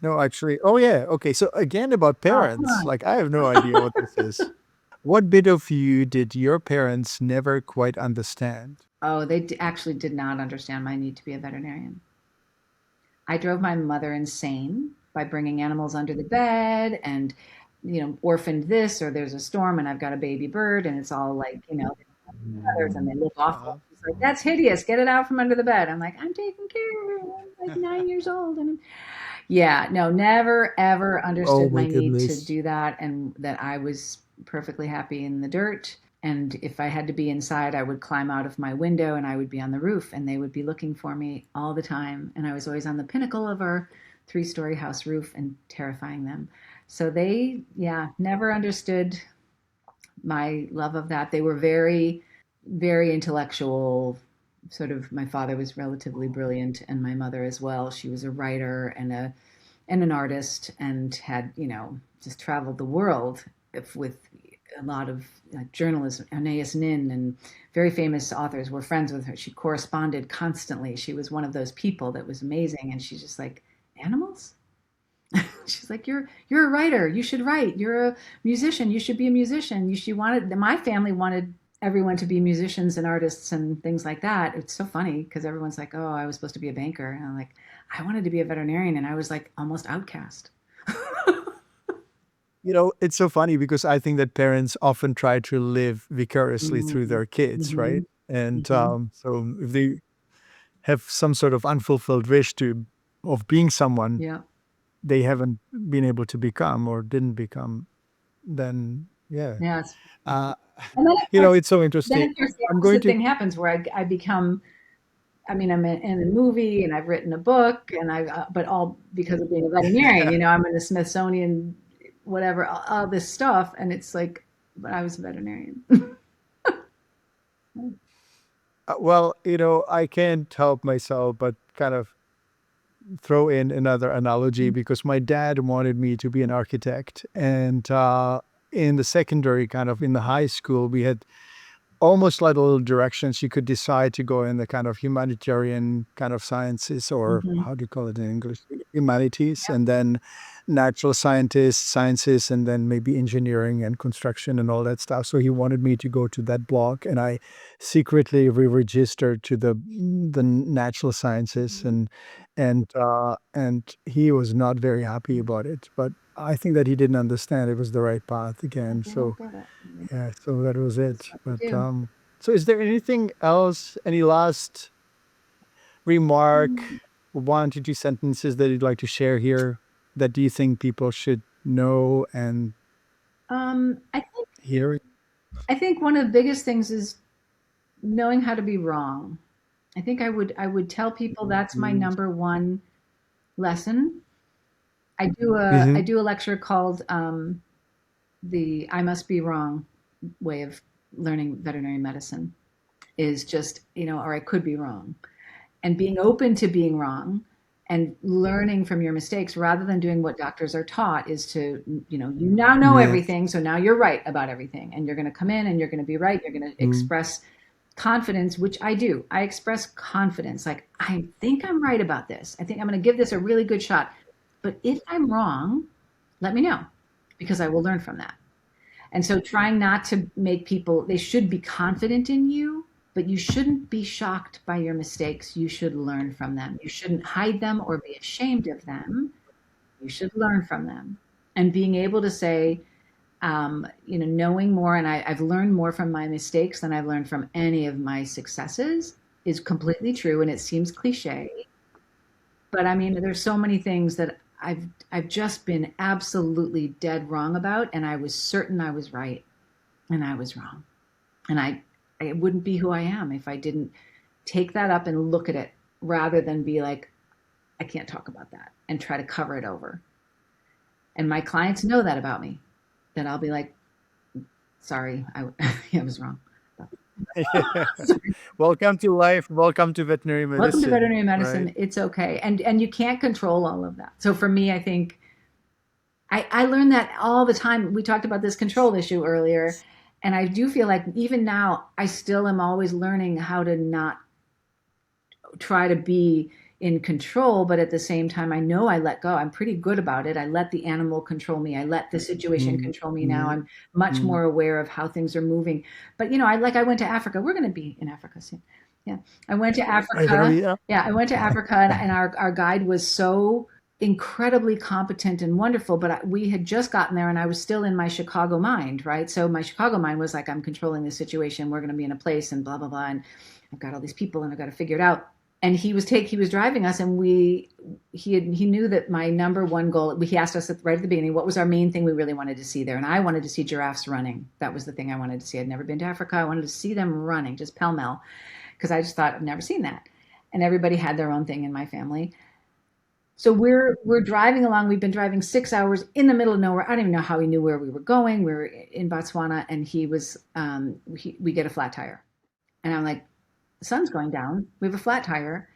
Speaker 2: No, actually, oh yeah. Okay, so again about
Speaker 1: Oh, come
Speaker 2: parents.
Speaker 1: on.
Speaker 2: Like I have no idea what this is. What bit of you did your parents never quite understand?
Speaker 1: Oh, they actually did not understand my need to be a veterinarian. I drove my mother insane by bringing animals under the bed and, orphaned this, or there's a storm and I've got a baby bird and it's all like, feathers and they look awful.
Speaker 2: Uh-huh.
Speaker 1: She's like, that's hideous. Get it out from under the bed. I'm like, I'm taking care of it. I'm like 9 years old. And yeah, no, never ever
Speaker 2: Oh
Speaker 1: understood
Speaker 2: my
Speaker 1: my need to
Speaker 2: goodness.
Speaker 1: do that, and that I was perfectly happy in the dirt. And if I had to be inside, I would climb out of my window and I would be on the roof and they would be looking for me all the time. And I was always on the pinnacle of our 3-story house roof and terrifying them. So they, yeah, never understood my love of that. They were very, very intellectual. Sort of, my father was relatively brilliant, and my mother as well. She was a writer and an artist, and had just traveled the world with a lot of journalism. Anais Nin and very famous authors were friends with her. She corresponded constantly. She was one of those people that was amazing, and she's just like, animals. She's like, you're a writer. You should write. You're a musician. You should be a musician. She wanted, my family wanted everyone to be musicians and artists and things like that. It's so funny because everyone's like, oh, I was supposed to be a banker. And I'm like, I wanted to be a veterinarian, and I was like almost outcast.
Speaker 2: It's so funny because I think that parents often try to live vicariously through
Speaker 1: Mm-hmm.
Speaker 2: their kids, right?
Speaker 1: Mm-hmm.
Speaker 2: And
Speaker 1: Mm-hmm.
Speaker 2: so if they have some sort of unfulfilled wish to of being someone
Speaker 1: Yeah.
Speaker 2: they haven't been able to become or didn't become, then yeah.
Speaker 1: Yeah. It's,
Speaker 2: Uh,
Speaker 1: and then of course,
Speaker 2: it's so interesting.
Speaker 1: of course the
Speaker 2: I'm going
Speaker 1: opposite
Speaker 2: to,
Speaker 1: thing happens where I become, I mean, I'm in a movie and I've written a book, and but all because of being a veterinarian. I'm in the Smithsonian, whatever, all this stuff, and it's like, but I was a veterinarian.
Speaker 2: well, I can't help myself but kind of throw in another analogy because my dad wanted me to be an architect. And in the secondary, kind of in the high school, we had almost like little directions you could decide to go in the kind of humanitarian kind of sciences, or
Speaker 1: Hmm.
Speaker 2: how do you call it in English? humanities, and then natural scientists, sciences, and then maybe engineering and construction and all that stuff. So he wanted me to go to that block, and I secretly re-registered to the natural sciences, and he was not very happy about it. But I think that he didn't understand it was the right path
Speaker 1: But
Speaker 2: again.
Speaker 1: they don't
Speaker 2: So
Speaker 1: get it.
Speaker 2: yeah, so that was
Speaker 1: That's
Speaker 2: it.
Speaker 1: what they
Speaker 2: But
Speaker 1: do.
Speaker 2: so is there anything else? Any last remark,
Speaker 1: Mm.
Speaker 2: one to two sentences that you'd like to share here that do you think people should know and
Speaker 1: I think
Speaker 2: hear?
Speaker 1: one of the biggest things is knowing how to be wrong. I think I would tell people that's my
Speaker 2: Mm-hmm.
Speaker 1: number one lesson. I
Speaker 2: Mm-hmm.
Speaker 1: do a lecture called the I must be wrong way of learning veterinary medicine is just, or I could be wrong. And being open to being wrong and learning from your mistakes rather than doing what doctors are taught is to, you now know
Speaker 2: Yes.
Speaker 1: everything. So now you're right about everything. And you're going to come in and you're going to be right. You're going to
Speaker 2: Mm-hmm.
Speaker 1: express confidence, which I do. I express confidence. Like, I think I'm right about this. I think I'm going to give this a really good shot. But if I'm wrong, let me know because I will learn from that. And so trying not to make people, they should be confident in you, but you shouldn't be shocked by your mistakes. You should learn from them. You shouldn't hide them or be ashamed of them. You should learn from them. And being able to say, knowing more, and I've learned more from my mistakes than I've learned from any of my successes is completely true. And it seems cliche, but I mean, there's so many things that I've just been absolutely dead wrong about, and I was certain I was right, and I was wrong, and I wouldn't be who I am if I didn't take that up and look at it rather than be like, I can't talk about that and try to cover it over. And my clients know that about me, that I'll be like, sorry, I was wrong.
Speaker 2: Yes. Welcome to life. Welcome to veterinary
Speaker 1: Welcome to
Speaker 2: medicine,
Speaker 1: veterinary
Speaker 2: right?
Speaker 1: medicine. It's okay, and you can't control all of that. So for me, I think I learned that all the time. We talked about this control issue earlier, and I do feel like even now I still am always learning how to not try to be in control, but at the same time I know I let go. I'm pretty good about it. I let the animal control me. I let the situation control me now.
Speaker 2: Mm-hmm.
Speaker 1: I'm much
Speaker 2: Mm-hmm.
Speaker 1: more aware of how things are moving. But I went to Africa. We're going to be in Africa soon. Yeah. I went to
Speaker 2: Are you gonna
Speaker 1: Africa.
Speaker 2: be?
Speaker 1: Yeah, I went to Africa, and our guide was so incredibly competent and wonderful, but we had just gotten there and I was still in my Chicago mind, right? So my Chicago mind was like, I'm controlling the situation. We're going to be in a place and blah, blah, blah. And I've got all these people and I've got to figure it out. And he was driving us, and he knew that my number one goal. He asked us right at the beginning what was our main thing we really wanted to see there, and I wanted to see giraffes running. That was the thing I wanted to see. I'd never been to Africa. I wanted to see them running, just pell mell, because I just thought I've never seen that. And everybody had their own thing in my family. So we're driving along. We've been driving 6 hours in the middle of nowhere. I don't even know how he knew where we were going. We were in Botswana, and we get a flat tire, and I'm like, the sun's going down. We have a flat tire.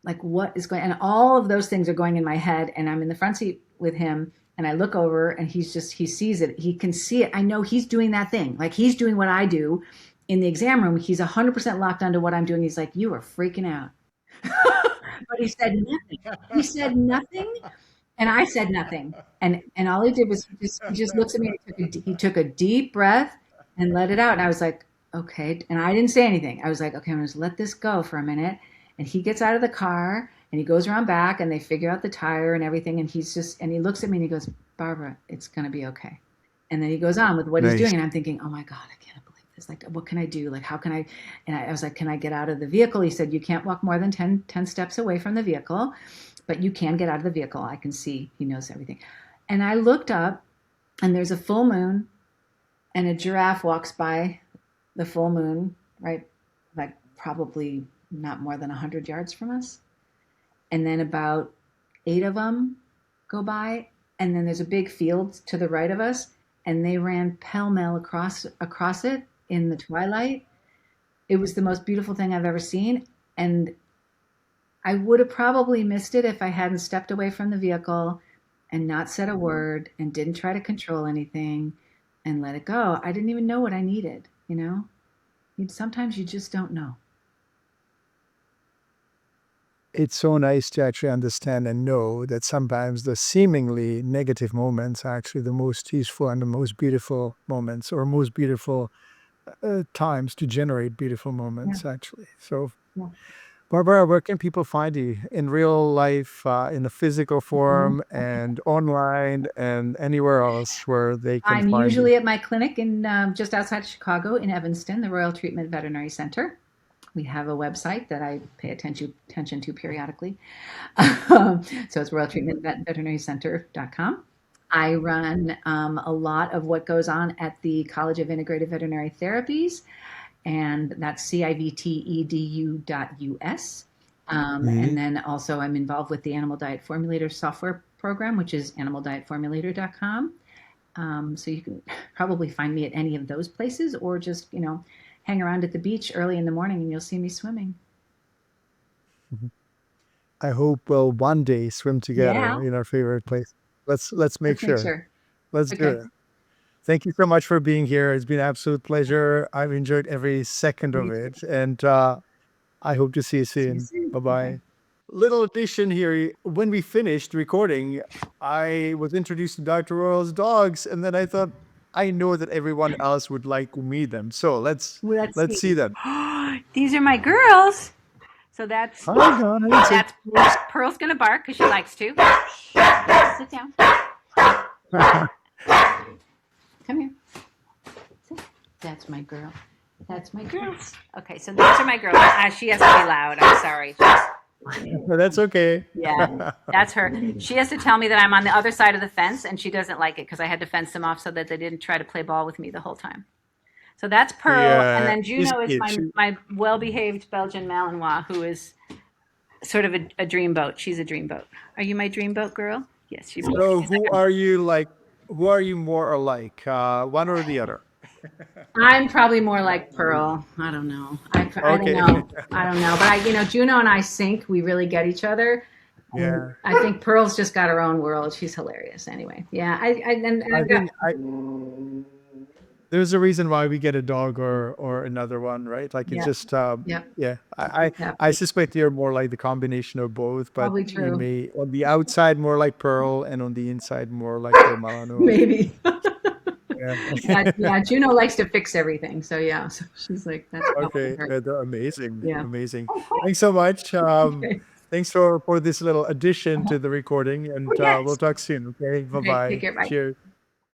Speaker 1: Like, what is going, and all of those things are going in my head, and I'm in the front seat with him, and I look over, and he sees it. He can see it. I know he's doing that thing. Like, he's doing what I do in the exam room. He's 100% locked onto what I'm doing. He's like, you are freaking out. But he said nothing. He said nothing, and I said nothing. And all he did was he just looks at me. And he took a deep breath and let it out. And I was like, okay. And I didn't say anything. I was like, okay, I'm going to let this go for a minute. And he gets out of the car and he goes around back and they figure out the tire and everything. And he looks at me and he goes, Barbara, it's going to be okay. And then he goes on with what he's
Speaker 2: Nice.
Speaker 1: doing. And I'm thinking, oh my God, I can't believe this. Like, what can I do? Like, how can I? And I was like, can I get out of the vehicle? He said, you can't walk more than 10 steps away from the vehicle, but you can get out of the vehicle. I can see he knows everything. And I looked up and there's a full moon and a giraffe walks by the full moon, right? Like probably not more than 100 yards from us. And then about 8 of them go by. And then there's a big field to the right of us. And they ran pell mell across it in the twilight. It was the most beautiful thing I've ever seen. And I would have probably missed it if I hadn't stepped away from the vehicle and not said a word and didn't try to control anything and let it go. I didn't even know what I needed. Sometimes you just don't know.
Speaker 2: it's so nice to actually understand and know that sometimes the seemingly negative moments are actually the most useful and the most beautiful moments, or most beautiful times to generate beautiful
Speaker 1: Yeah,
Speaker 2: moments, actually. So,
Speaker 1: yeah.
Speaker 2: Barbara, where can people find you in real life, in a physical
Speaker 1: Mhm.
Speaker 2: form, and online, and anywhere else where they can
Speaker 1: I'm
Speaker 2: find you?
Speaker 1: usually at my clinic in just outside Chicago in Evanston, the Royal Treatment Veterinary Center. We have a website that I pay attention to periodically. So it's royaltreatmentveterinarycenter.com. I run a lot of what goes on at the College of Integrative Veterinary Therapies, and that's civtedu.us. And
Speaker 2: Mhm.
Speaker 1: then also I'm involved with the Animal Diet Formulator software program, which is animaldietformulator.com. So you can probably find me at any of those places, or just, hang around at the beach early in the morning and you'll see me swimming.
Speaker 2: I hope we'll one day swim together
Speaker 1: Yeah,
Speaker 2: in our favorite place. Let's make
Speaker 1: let's make
Speaker 2: sure.
Speaker 1: sure.
Speaker 2: Let's do
Speaker 1: Okay.
Speaker 2: it. Thank you so much for being here. It's been an absolute pleasure. I've enjoyed every second of
Speaker 1: Me too.
Speaker 2: it, and I hope to see you
Speaker 1: See you
Speaker 2: soon.
Speaker 1: soon.
Speaker 2: Bye
Speaker 1: Okay.
Speaker 2: bye. Little addition here. When we finished recording, I was introduced to Dr. Royal's dogs, and then I thought, I know that everyone else would like to meet them. So
Speaker 1: Well, let's
Speaker 2: let's
Speaker 1: see.
Speaker 2: see them.
Speaker 1: These are my girls. So that's
Speaker 2: Hi, guys.
Speaker 1: that's Pearl's gonna bark because she likes to. Sit down. Come here. Sit. That's my girl. That's my girls. Okay, so these are my girls. She has to be loud. I'm sorry.
Speaker 2: That's okay.
Speaker 1: Yeah, that's her. She has to tell me that I'm on the other side of the fence, and she doesn't like it because I had to fence them off so that they didn't try to play ball with me the whole time. So that's Pearl, and
Speaker 2: Yeah,
Speaker 1: then
Speaker 2: she's
Speaker 1: Juno is
Speaker 2: cute.
Speaker 1: my well-behaved Belgian Malinois, who is sort of a dreamboat. She's a dreamboat. Are you my dreamboat girl? Yes, she
Speaker 2: So
Speaker 1: she's like a.
Speaker 2: who are you more alike? One or the other?
Speaker 1: I'm probably more like Pearl. I don't know. I don't
Speaker 2: Okay.
Speaker 1: know. I don't know. But Juno and I sync. We really get each other. And
Speaker 2: Yeah.
Speaker 1: I think Pearl's just got her own world. She's hilarious. Anyway, yeah. And
Speaker 2: I
Speaker 1: I've got.
Speaker 2: think I there's a reason why we get a dog or another one, right? Like it's
Speaker 1: Yeah.
Speaker 2: just
Speaker 1: Yeah.
Speaker 2: yeah. I suspect you're more like the combination of both, but
Speaker 1: Probably
Speaker 2: you
Speaker 1: true.
Speaker 2: may on the outside more like Pearl and on the inside more like the Malinois.
Speaker 1: Maybe.
Speaker 2: Yeah.
Speaker 1: Yeah. Yeah. Juno likes to fix everything. So yeah. So she's like, that's probably
Speaker 2: Okay.
Speaker 1: her.
Speaker 2: They're amazing.
Speaker 1: Yeah.
Speaker 2: Amazing. Thanks so much.
Speaker 1: Okay.
Speaker 2: Thanks for this little addition to the recording, and
Speaker 1: Oh,
Speaker 2: we'll
Speaker 1: yes.
Speaker 2: talk soon. Okay. Bye
Speaker 1: Okay. Take
Speaker 2: bye.
Speaker 1: care. Bye.
Speaker 2: Cheers.